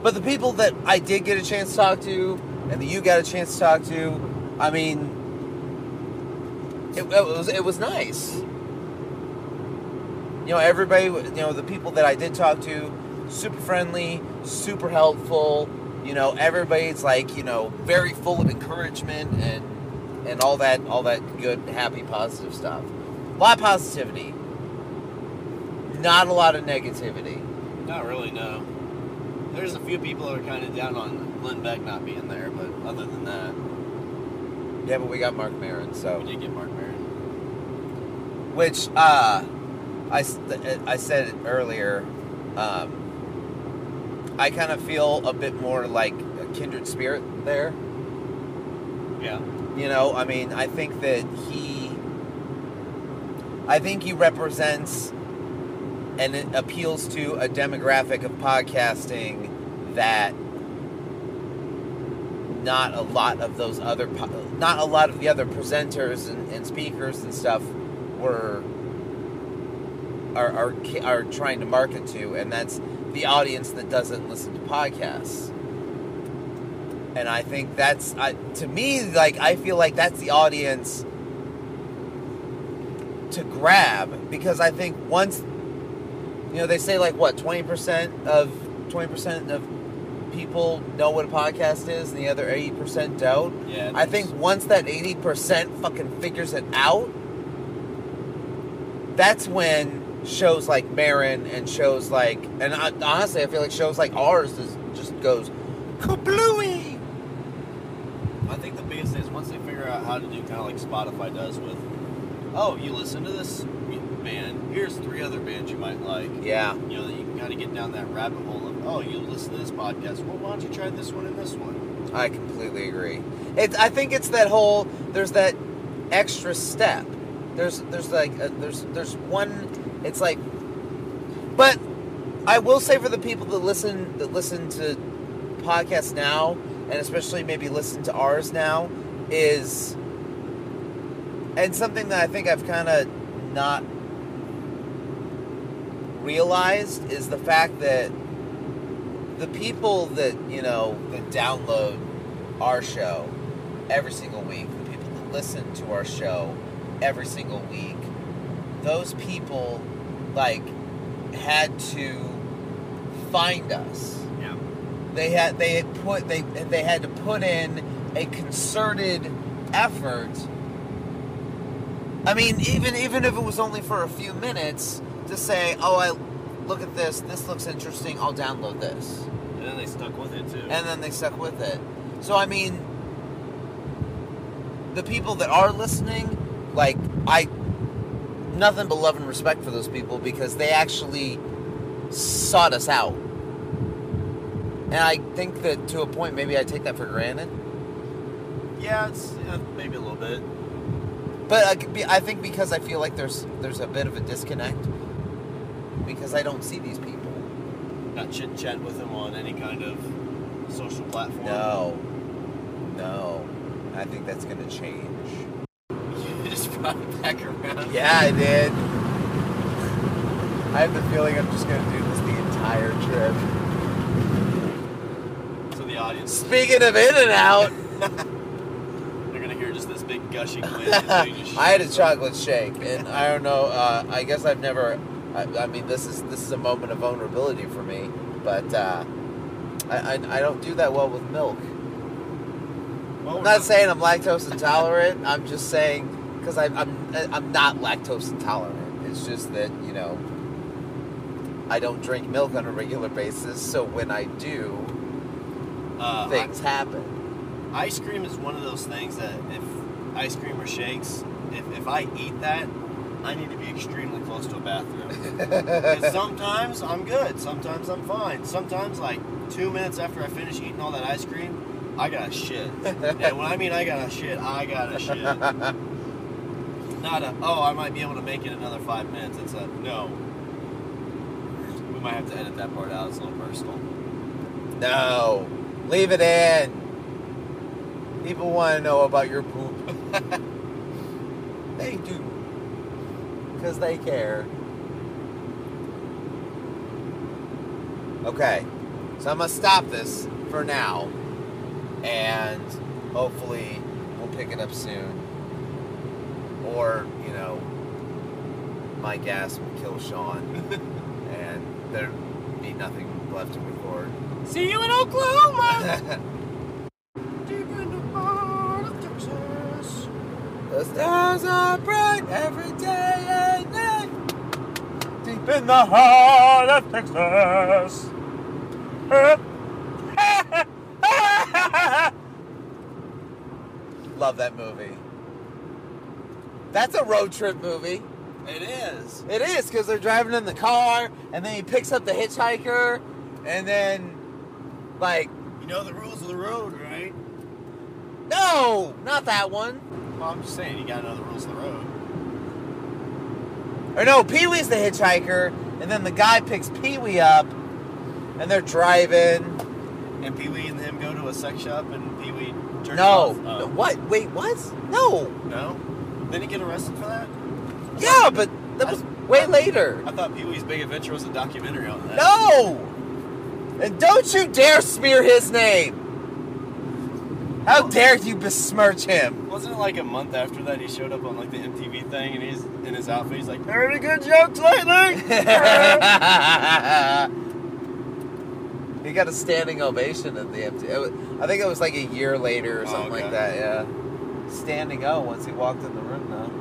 but the people that I did get a chance to talk to, and that you got a chance to talk to, I mean, it was nice. Everybody, the people that I did talk to, super friendly, super helpful. Everybody's like, very full of encouragement and all that good, happy, positive stuff. A lot of positivity. Not a lot of negativity. Not really, no. There's a few people that are kind of down on Glenn Beck not being there, but other than that. Yeah, but we got Mark Maron, so. We did get Mark Maron. Which, I said it earlier, I kind of feel a bit more like a kindred spirit there. Yeah. I think that he represents and it appeals to a demographic of podcasting that not a lot of the other presenters and speakers and stuff are trying to market to, and that's the audience that doesn't listen to podcasts. And I think that's, to me, like, I feel like that's the audience to grab, because I think once, they say, like, what, 20% of people know what a podcast is, and the other 80% don't. Yeah. I think once that 80% fucking figures it out, that's when shows like Marin and shows like, and honestly, I feel like shows like ours just goes kablooey. I think the biggest thing is once they figure out how to do kind of like Spotify does with, oh, you listen to this band, here's 3 other bands you might like. Yeah. That you can kind of get down that rabbit hole of, oh, you listen to this podcast, well, why don't you try this one and this one? I completely agree. I think it's that whole, there's that extra step. There's one, it's like, but I will say for the people that listen to podcasts now, and especially maybe listen to ours now, is, and something that I think I've kind of not realized, is the fact that the people that, that download our show every single week, the people that listen to our show every single week, those people, like, had to find us. Yeah. They had to put in a concerted effort I mean, even if it was only for a few minutes, to say, oh, I look at this. This looks interesting. I'll download this. And then they stuck with it, too. And then they stuck with it. So, I mean, the people that are listening, like, nothing but love and respect for those people because they actually sought us out. And I think that to a point, maybe I take that for granted. Yeah, it's maybe a little bit. But I think because I feel like there's a bit of a disconnect because I don't see these people. Not chit-chat with them on any kind of social platform. No. I think that's going to change. You just brought it back around. Yeah, I did. I have the feeling I'm just going to do this the entire trip. So the audience... Speaking of in and out... They're going to hear just this big gushing wind. I had a chocolate shake, and I don't know, I guess I've never... I mean, this is a moment of vulnerability for me, but I don't do that well with milk. Well, I'm not saying I'm lactose intolerant. I'm just saying because I'm not lactose intolerant. It's just that I don't drink milk on a regular basis. So when I do, things happen. Ice cream is one of those things that if ice cream or shakes, if I eat that, I need to be extremely close to a bathroom. And sometimes I'm good. Sometimes I'm fine. Sometimes, like 2 minutes after I finish eating all that ice cream, I gotta shit. And when I mean I gotta shit, I gotta shit. Not I might be able to make it another 5 minutes. It's a, no. We might have to edit that part out. It's a little personal. No. Leave it in. People want to know about your poop. They do. Because they care. Okay. So I'm going to stop this for now. And hopefully we'll pick it up soon. Or, my gas will kill Shawn. And there'll be nothing left to record. See you in Oklahoma! Deep in the heart of Texas. The stars are bright every day and night. Deep in the heart of Texas. Love that movie. That's a road trip movie. It is. It is, because they're driving in the car, and then he picks up the hitchhiker, and then, like... You know the rules of the road, right? No! Not that one. Well, I'm just saying, you gotta know the rules of the road. Or no, Pee-wee's the hitchhiker, and then the guy picks Pee-wee up, and they're driving. And Pee-wee and him go to a sex shop, and Pee-wee jerks No. off. No. What? Wait, what? No. No? Didn't he get arrested for that? Yeah, but that was way later. I thought Pee-wee's Big Adventure was a documentary on that. No! And don't you dare smear his name! How dare you besmirch him? Wasn't it like a month after that he showed up on like the MTV thing and he's in his outfit, he's like, any good jokes lately? He got a standing ovation at the MTV. I think it was like a year later or something like that, yeah. Standing O once he walked in the room, though.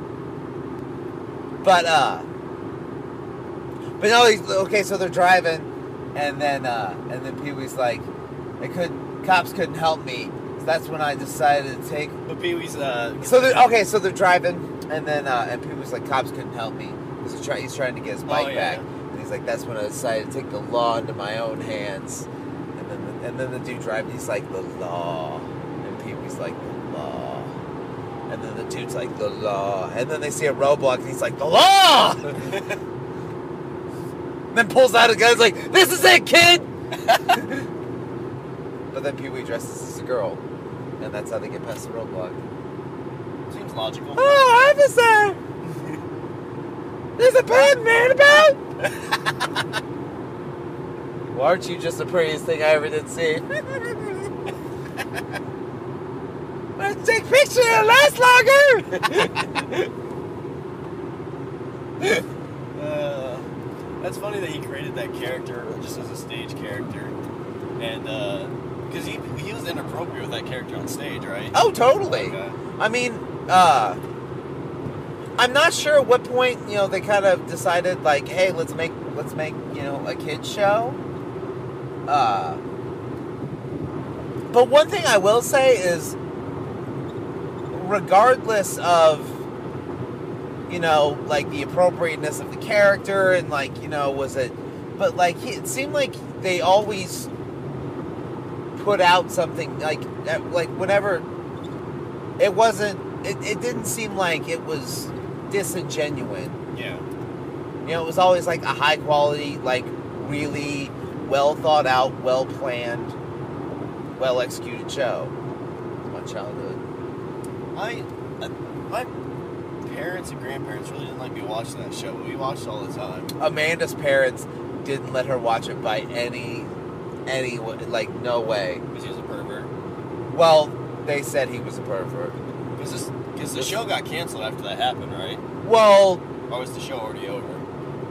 But no, okay, so they're driving, and then Pee-wee's like, cops couldn't help me. So that's when I decided to take. But Pee-wee's So they're driving, and then and Pee-wee's like, cops couldn't help me because he's trying to get his bike back, and he's like, that's when I decided to take the law into my own hands. And then the dude driving, he's like, the law, and Pee-wee's like, the law. And then the dude's like, the law. And then they see a roadblock, and he's like, the law! And then pulls out a gun, and is like, this is it, kid! But then Pee-wee dresses as a girl. And that's how they get past the roadblock. Seems logical. Oh, officer! There's a bad man about! Well, aren't you just the prettiest thing I ever did see? Let's take picture and last longer! That's funny that he created that character just as a stage character. And, because he was inappropriate with that character on stage, right? Oh, totally. Okay. I mean, I'm not sure at what point, they kind of decided, like, hey, let's make, a kid's show. But one thing I will say is, regardless of, like, the appropriateness of the character and, like, was it... But, like, it seemed like they always put out something, like whenever... It wasn't... It didn't seem like it was disingenuous. Yeah. It was always, like, a high-quality, like, really well-thought-out, well-planned, well-executed show. My childhood. My parents and grandparents really didn't like me watching that show, but we watched it all the time. Amanda's parents didn't let her watch it by any, like, no way. Because he was a pervert. Well, they said he was a pervert. Because the show got canceled after that happened, right? Well... Or was the show already over?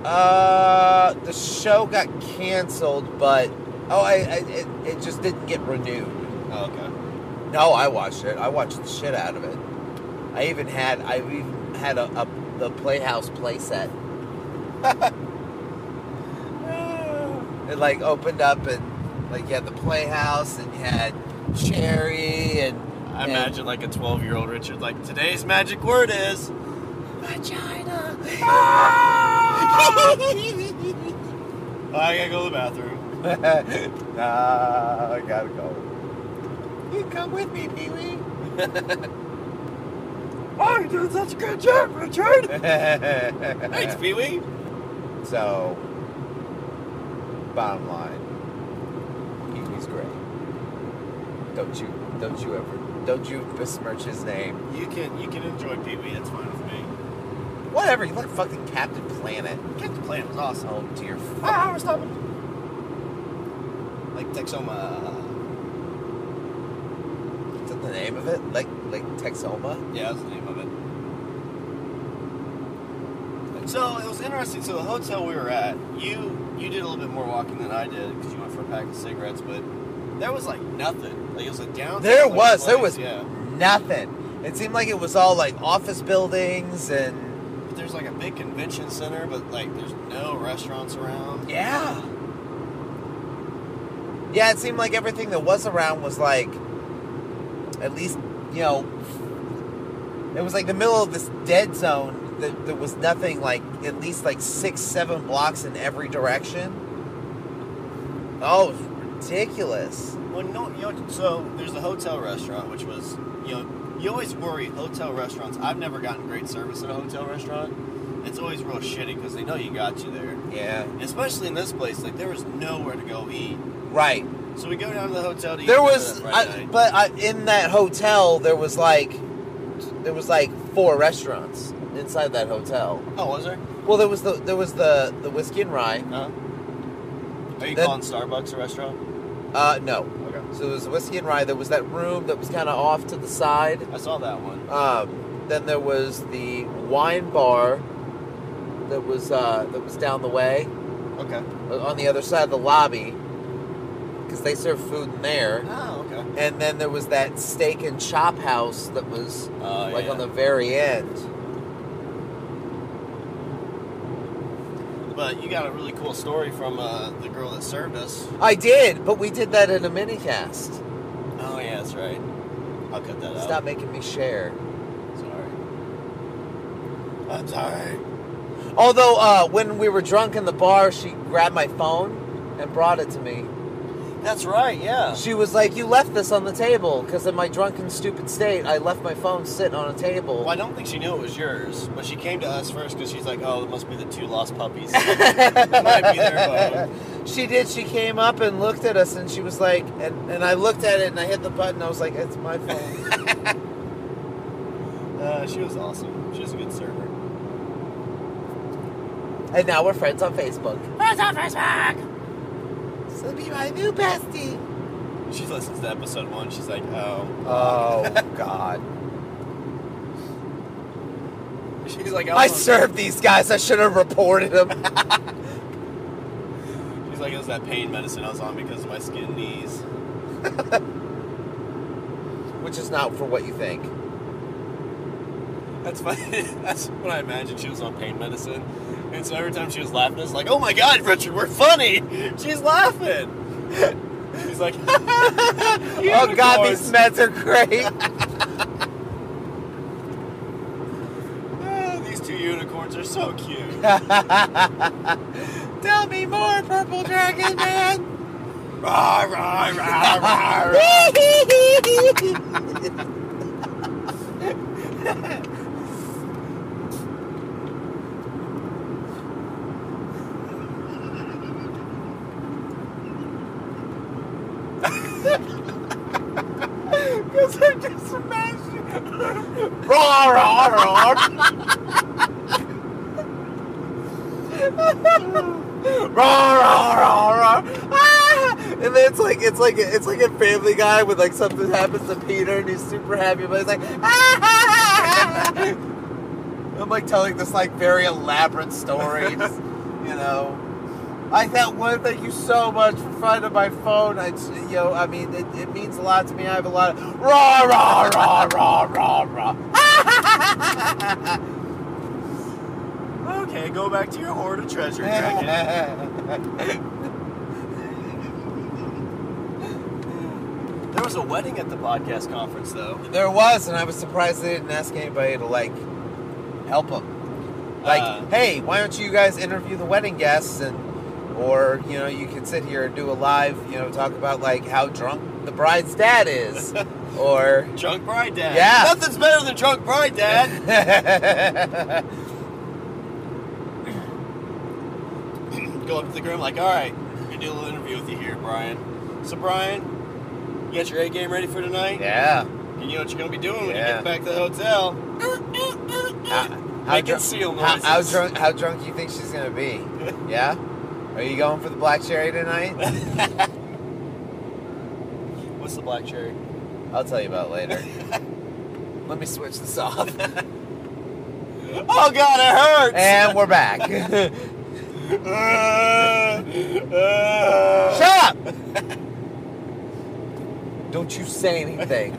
The show got canceled, but... it just didn't get renewed. Oh, okay. No, I watched it. I watched the shit out of it. I even had the Playhouse playset. It, like, opened up and, like, you had the Playhouse and you had Cherry and... I imagine, like, a 12-year-old Richard, like, today's magic word is... Vagina! I gotta go to the bathroom. Nah, I gotta go. You come with me, Pee-wee. Oh, you're doing such a good job, Richard! Thanks, Pee-wee. So, bottom line, Pee-wee's great. Don't you besmirch his name. You can enjoy Pee-wee, it's fine with me. Whatever, you like fucking Captain Planet. Captain Planet was awesome. Oh dear. We're stopping. Like Texoma. Is that the name of it? Like Texoma? Yeah, that's the name of it. So it was interesting. So the hotel we were at, you did a little bit more walking than I did because you went for a pack of cigarettes, but there was like nothing. Like it was a downtown. There was yeah. nothing. It seemed like it was all like office buildings and. But there's like a big convention center, but like there's no restaurants around. Yeah. Yeah, it seemed like everything that was around was like, at least, it was like the middle of this dead zone. There was nothing like, at least like 6-7 blocks in every direction. Oh, it was ridiculous. Well, no, so there's the hotel restaurant, which was, you always worry, hotel restaurants, I've never gotten great service at a hotel restaurant. It's always real shitty because they know you got you there. Yeah. Especially in this place, like there was nowhere to go eat. Right. So we go down to the hotel to eat. There was, in that hotel, there was like 4 restaurants inside that hotel. Oh, was there? Well, there was the Whiskey and Rye. Are you calling Starbucks a restaurant? No. Okay. So there was the Whiskey and Rye. There was that room that was kind of off to the side. I saw that one. Then there was the wine bar that was down the way. Okay. On the other side of the lobby, because they serve food in there. Oh, okay. And then there was that steak and chop house that was on the very end. But you got a really cool story from the girl that served us. I did, but we did that in a mini-cast. Oh, yeah, that's right. I'll cut that out. Stop making me share. Sorry. That's alright. Although, when we were drunk in the bar, she grabbed my phone and brought it to me. That's right, yeah. She was like, you left this on the table, because in my drunken, stupid state, I left my phone sitting on a table. Well, I don't think she knew it was yours, but she came to us first because she's like, oh, it must be the 2 lost puppies. It might be their phone. She did. She came up and looked at us, and she was like, and I looked at it, and I hit the button, I was like, it's my phone. She was awesome. She was a good server. And now we're friends on Facebook. Friends on Facebook! So be my new bestie. She listens to episode 1. She's like, oh. Oh, God. She's like, I served these guys. I should have reported them. She's like, it was that pain medicine I was on because of my skin knees. Which is not for what you think. That's funny. That's when I imagined she was on pain medicine. And so every time she was laughing, it's like, oh my God, Richard, we're funny. She's laughing. He's like, oh God, these meds are great. These two unicorns are so cute. Tell me more, Purple Dragon Man. Rah, rah, rah, rah, rah. Because I'm just imagining. Rah, rah, rah. Rah, rah, rah, rah. Ah! And then it's like a Family Guy with like something happens to Peter and he's super happy, but he's like, ah! I'm like telling this like very elaborate story, just, you know. I thank you so much for finding my phone. I mean, it means a lot to me. I have a lot of rah, rah, rah, rah, rah, rah. Okay, go back to your hoard of treasure, Dragon. There was a wedding at the podcast conference, though. There was, and I was surprised they didn't ask anybody to, like, help them. Like, hey, why don't you guys interview the wedding guests, or, you know, you can sit here and do a live, you know, talk about, like, how drunk the bride's dad is. Or... Drunk bride dad. Yeah. Nothing's better than drunk bride dad. Go up to the groom like, all right, we're going to do a little interview with you here, Brian. So, Brian, you got your A game ready for tonight? Yeah. And you know what you're going to be doing when you get back to the hotel? Making seal noises. How drunk do you think she's going to be? Yeah? Are you going for the black cherry tonight? What's the black cherry? I'll tell you about it later. Let me switch this off. Oh, God, it hurts! And we're back. Shut up! Don't you say anything.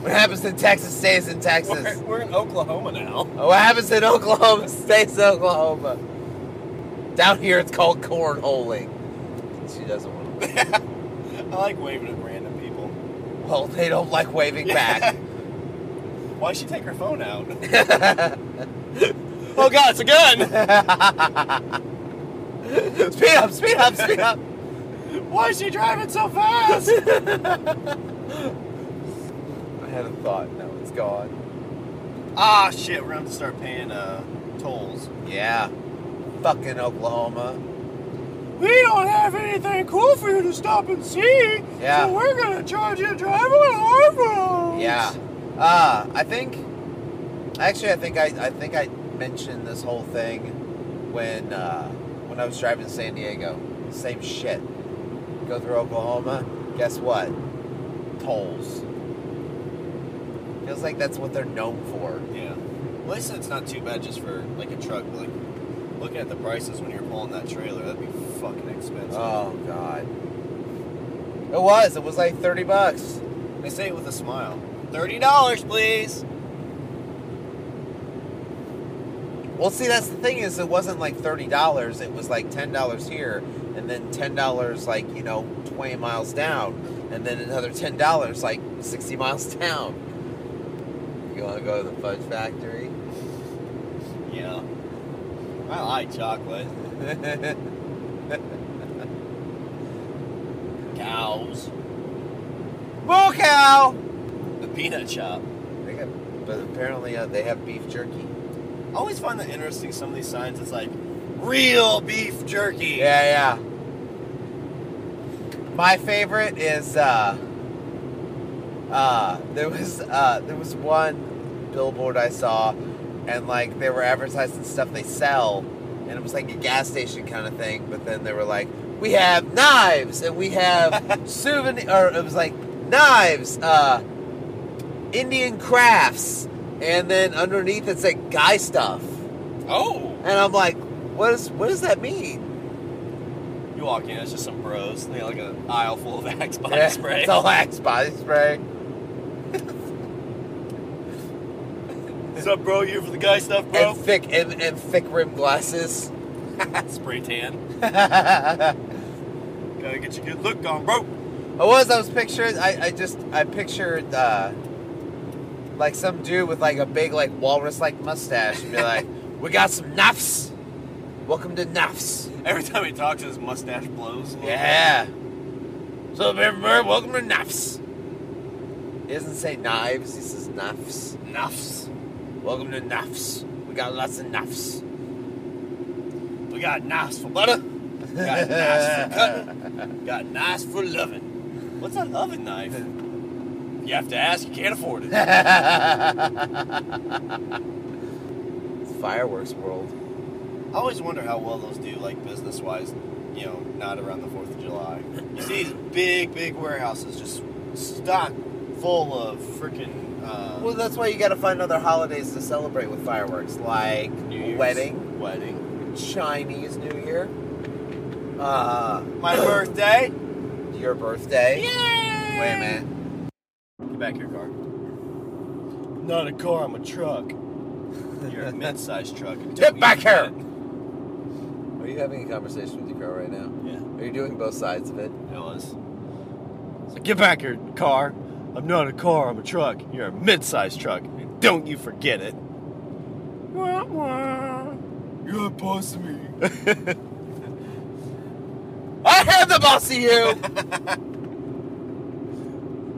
What happens in Texas stays in Texas. We're in Oklahoma now. What happens in Oklahoma stays in Oklahoma. Down here it's called cornholing. She doesn't want to. I like waving at random people. Well, they don't like waving back. Why'd she take her phone out? Oh God, it's a gun! Speed up, speed up, speed up! Why is she driving so fast? I had a thought, now it's gone. Ah, shit, we're gonna have to start paying tolls. Yeah. Fucking Oklahoma. We don't have anything cool for you to stop and see. Yeah. So we're gonna charge you to drive on our roads. Yeah. I think I mentioned this whole thing when I was driving to San Diego. Same shit. Go through Oklahoma. Guess what? Tolls. Feels like that's what they're known for. Yeah. Well, they said it's not too bad just for like a truck. Like looking at the prices when you're pulling that trailer, that'd be fucking expensive. Oh God. It was like $30. They say it with a smile. $30, please. Well, see, that's the thing is, it wasn't like $30. It was like $10 here, and then $10 like 20 miles down, and then another $10 like 60 miles down. You want to go to the fudge factory? Yeah. I like chocolate. Cows. Moo cow. The peanut shop. But apparently they have beef jerky. I always find that interesting. Some of these signs, it's like real beef jerky. Yeah. My favorite is there was one billboard I saw, and like they were advertising stuff they sell, and it was like a gas station kind of thing. But then they were like, we have knives and we have souvenir, or it was like knives, Indian crafts. And then underneath it said guy stuff. Oh. And I'm like, what does that mean? You walk in, it's just some bros. They got like an aisle full of Axe body spray. It's all Axe body spray. What's up, bro? You here for the guy stuff, bro? And thick rim glasses. Spray tan. Gotta get your good look on, bro. I was picturing. I pictured like some dude with like a big like walrus like mustache and be like, "We got some nuffs. Welcome to nuffs." Every time he talks, his mustache blows. Yeah. So everybody, welcome to nuffs. He doesn't say knives. He says nuffs. Nuffs. Welcome to nuffs. We got lots of nuffs. We got knives for butter. We got knives for cutting. We got knives for loving. What's a loving knife? You have to ask. You can't afford it. It's fireworks world. I always wonder how well those do, like business-wise. You know, not around the 4th of July. You see these big warehouses just stocked full of freaking. Well, that's why you got to find other holidays to celebrate with fireworks, like New Year's. wedding, Chinese New Year, my birthday, your birthday. Yay! Wait a minute. Get back here, car. Not a car, I'm a truck. You're a mid-sized truck. Get back here! Are you having a conversation with your car right now? Yeah. Are you doing both sides of it? It was. So get back here, car. I'm not a car, I'm a truck. You're a mid-sized truck. And don't you forget it. Wah, wah. You're a boss of me. I am the boss of you!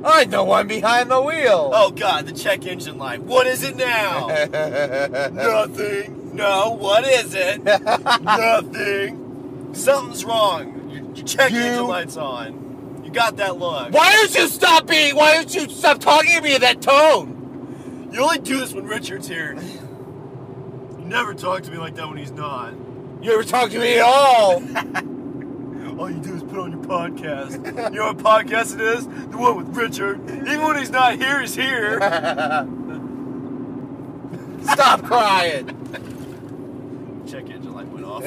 I'm the one behind the wheel! Oh, God, the check engine light. What is it now? Nothing. No, what is it? Nothing. Something's wrong. Your check engine light's on. You got that look. Why don't you stop talking to me in that tone? You only do this when Richard's here. You never talk to me like that when he's not. You never talk to me at all! All you do is put on your podcast. You know what podcast it is? The one with Richard. Even when he's not here, he's here. Stop crying! Check engine light went off.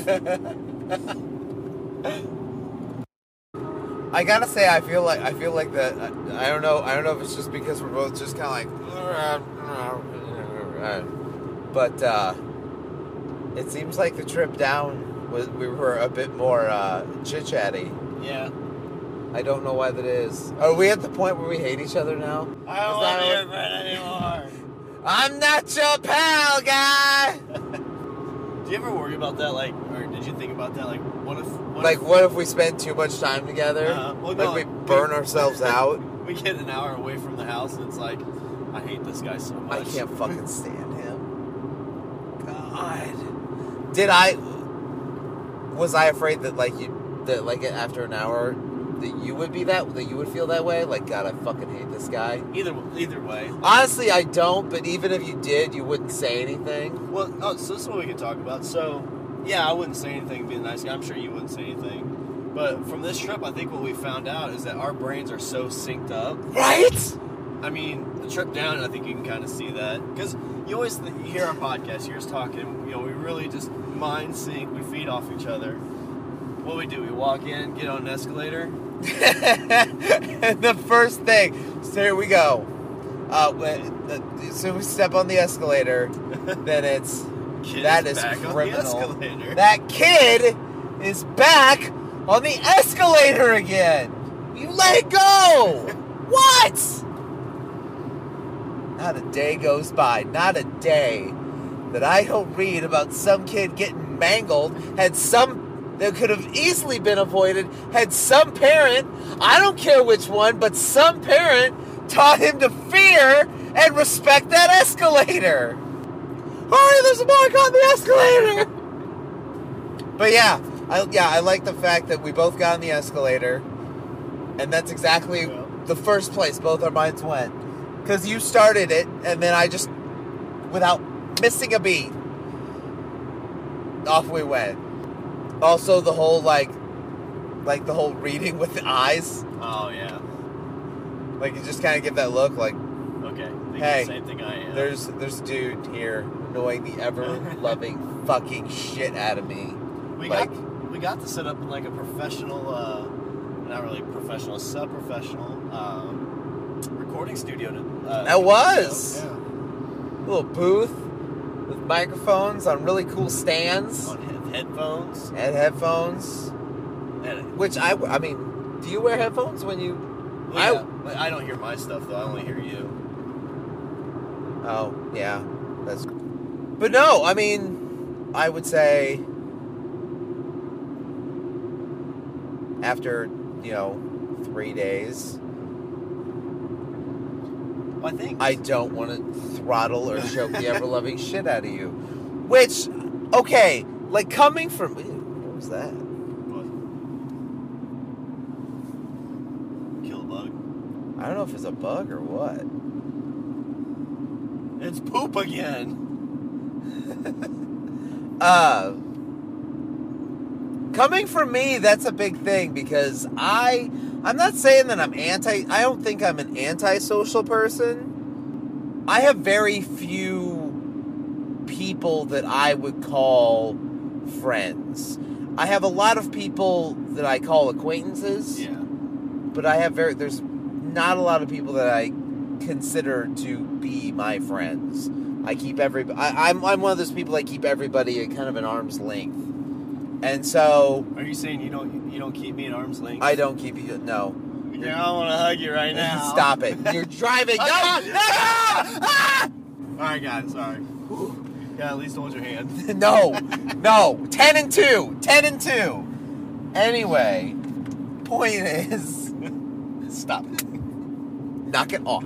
I gotta say, I feel like that. I don't know if it's just because we're both just kind of like, but it seems like the trip down we were a bit more chit chatty. Yeah. I don't know why that is. Are we at the point where we hate each other now? I don't want to be your friend anymore. I'm not your pal, guy. Do you ever worry about that? Like, or did you think about that? Like, what if we spend too much time together? Well, no, we burn ourselves out. We get an hour away from the house, and it's like, I hate this guy so much. I can't fucking stand him. God. Was I afraid that after an hour that you would feel that way? Like, God, I fucking hate this guy. Either way. Honestly, I don't. But even if you did, you wouldn't say anything. Well, so this is what we can talk about. So, yeah, I wouldn't say anything. Being a nice guy, I'm sure you wouldn't say anything. But from this trip, I think what we found out is that our brains are so synced up. Right? I mean, the trip down, I think you can kind of see that. Because you always you hear our podcast, you hear us talking, we really just mind sync, we feed off each other. What do? We walk in, get on an escalator. And the first thing, so here we go. As soon as we step on the escalator, then it's... That is criminal. That kid is back on the escalator again. You let it go. What? Not a day goes by, not a day that I don't read about some kid getting mangled, that could have easily been avoided, had some parent, I don't care which one, but some parent taught him to fear and respect that escalator. Hurry, there's a mark on the escalator! But yeah, I like the fact that we both got on the escalator, and that's exactly the first place both our minds went. Because you started it, and then I just, without missing a beat, off we went. Also, the whole, like the whole reading with the eyes. Oh, yeah. Like, you just kind of give that look, like, okay, hey, the same thing I am. There's a dude here annoying the ever-loving fucking shit out of me. We got to set up in, like, a professional, not really professional, sub-professional, recording studio. That was! Yeah. Little booth. with microphones on really cool stands. On headphones. And headphones. Which I mean, do you wear headphones when you... Well, yeah, I don't hear my stuff, though. I only hear you. Oh, yeah. But no, I mean, I would say after, 3 days, Well, I don't want to throttle or choke the ever-loving shit out of you. Which, okay, like coming from... What was that? Kill a bug. I don't know if it's a bug or what. It's poop again. Coming from me, that's a big thing because I'm not saying that I don't think I'm an antisocial person. I have very few people that I would call friends. I have a lot of people that I call acquaintances. Yeah. But there's not a lot of people that I consider to be my friends. I keep I'm one of those people that keep everybody at kind of an arm's length. And so... Are you saying you don't keep me at arm's length? I don't keep you... No. Yeah, I want to hug you right now. Stop it. You're driving. No! All right, guys. Sorry. Yeah, at least hold your hand. No. 10 and 2. 10 and 2. Anyway, point is... Stop. Knock it off.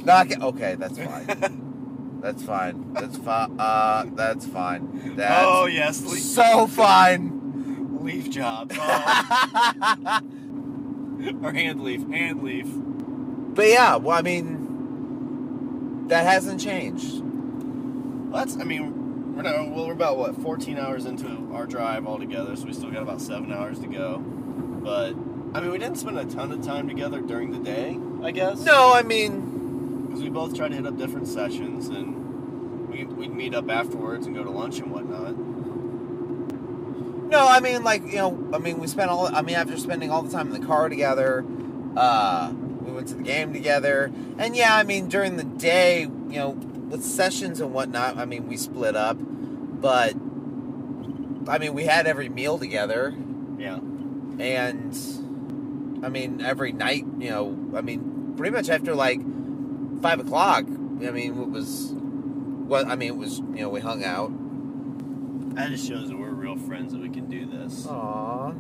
Okay, that's fine. That's fine. That's fine. That's fine. That's yes. So fine. Leaf job. Or hand leaf. But yeah, well, I mean, that hasn't changed. We're about 14 hours into our drive altogether, so we still got about 7 hours to go. But we didn't spend a ton of time together during the day, I guess. No, I mean, because we both tried to hit up different sessions, and we'd meet up afterwards and go to lunch and whatnot. No, I mean, we spent after spending all the time in the car together, we went to the game together. And yeah, I mean, during the day, with sessions and whatnot, we split up. But, we had every meal together. Yeah. And, every night, pretty much after, 5 o'clock, we hung out. That just shows that we're real friends that we can do this. Aww.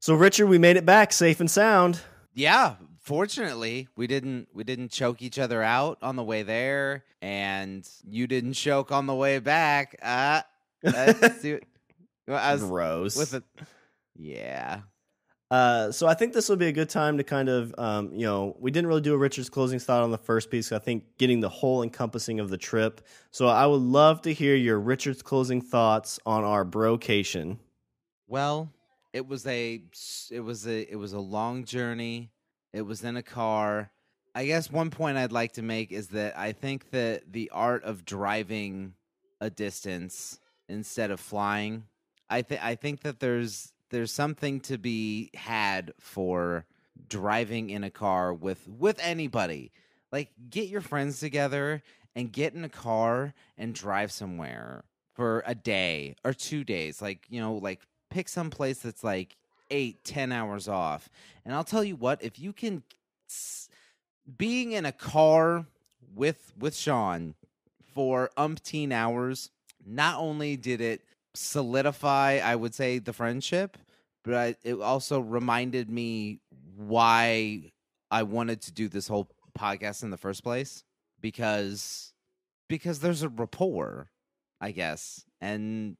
So, Richard, we made it back safe and sound. Yeah, fortunately, we didn't choke each other out on the way there, and you didn't choke on the way back. Gross. Yeah. So I think this will be a good time to kind of, we didn't really do a Richard's closing thought on the first piece. I think getting the whole encompassing of the trip. So I would love to hear your Richard's closing thoughts on our brocation. Well, it was a long journey. It was in a car. I guess one point I'd like to make is that I think that the art of driving a distance instead of flying, I think that there's something to be had for driving in a car with anybody. Like, get your friends together and get in a car and drive somewhere for a day or 2 days. Pick some place that's 8-10 hours off. And I'll tell you what, if you can, being in a car with Shawn for umpteen hours, not only did it solidify, I would say, the friendship, but it also reminded me why I wanted to do this whole podcast in the first place, because there's a rapport, I guess. And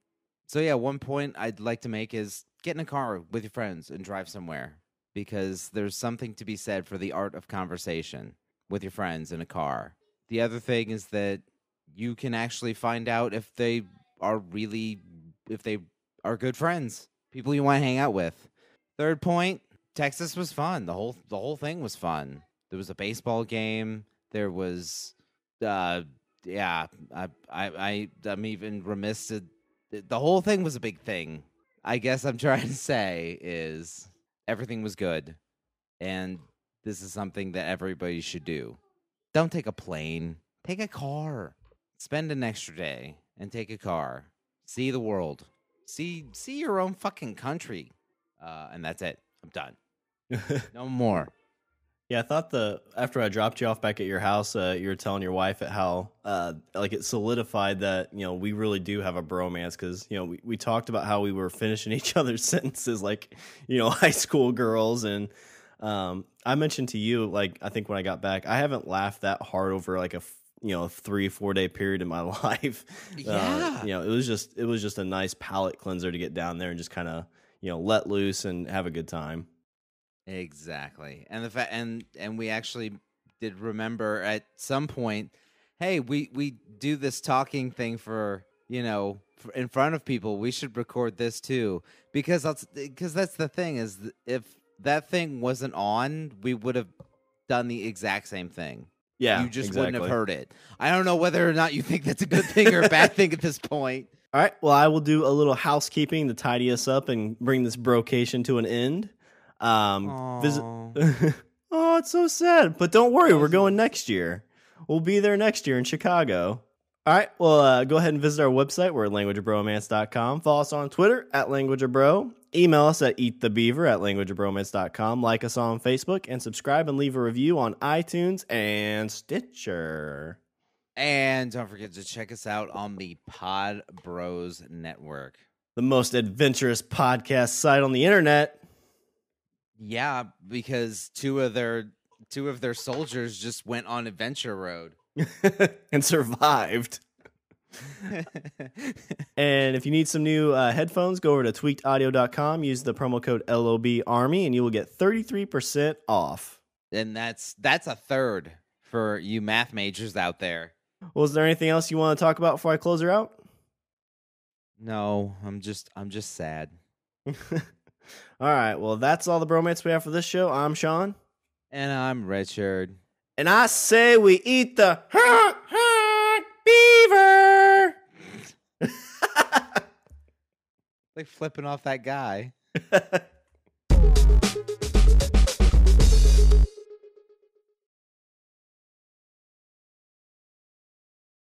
so yeah, one point I'd like to make is get in a car with your friends and drive somewhere, because there's something to be said for the art of conversation with your friends in a car. The other thing is that you can actually find out if they are good friends, people you want to hang out with. Third point, Texas was fun. The whole thing was fun. There was a baseball game. There was, I'm even remiss to. The whole thing was a big thing. I guess I'm trying to say is everything was good, and this is something that everybody should do. Don't take a plane. Take a car. spend an extra day and take a car, see the world, see your own fucking country, and that's it. I'm done. No more. Yeah, I thought after I dropped you off back at your house, you were telling your wife at how like it solidified that we really do have a bromance because we talked about how we were finishing each other's sentences like high school girls, and I mentioned to you like I think when I got back I haven't laughed that hard over like a 3-4 day period in my life. Yeah, it was just a nice palate cleanser to get down there and just kind of let loose and have a good time. Exactly. And the fact and we actually did remember at some point, hey, we do this talking thing for in front of people. We should record this too because that's the thing is if that thing wasn't on, we would have done the exact same thing. Yeah, you just exactly. wouldn't have heard it. I don't know whether or not you think that's a good thing or a bad thing at this point. All right. Well, I will do a little housekeeping to tidy us up and bring this brocation to an end. Visit. Oh, it's so sad. But don't worry, we're going next year. We'll be there next year in Chicago. All right. Well, go ahead and visit our website. We're at languageofbromance.com. Follow us on Twitter at languageofbro. Email us at eatthebeaver@languageofbromance.com. Like us on Facebook and subscribe and leave a review on iTunes and Stitcher. And don't forget to check us out on the Pod Bros Network, the most adventurous podcast site on the internet. Yeah, because two of their soldiers just went on adventure road and survived. And if you need some new headphones, go over to tweakedaudio.com, use the promo code LOBarmy, and you will get 33% off. And that's a third for you math majors out there. Well, is there anything else you want to talk about before I close her out? No, I'm just sad. All right, well, that's all the bromance we have for this show. I'm Shawn. And I'm Richard. And I say we eat the beaver. Like flipping off that guy.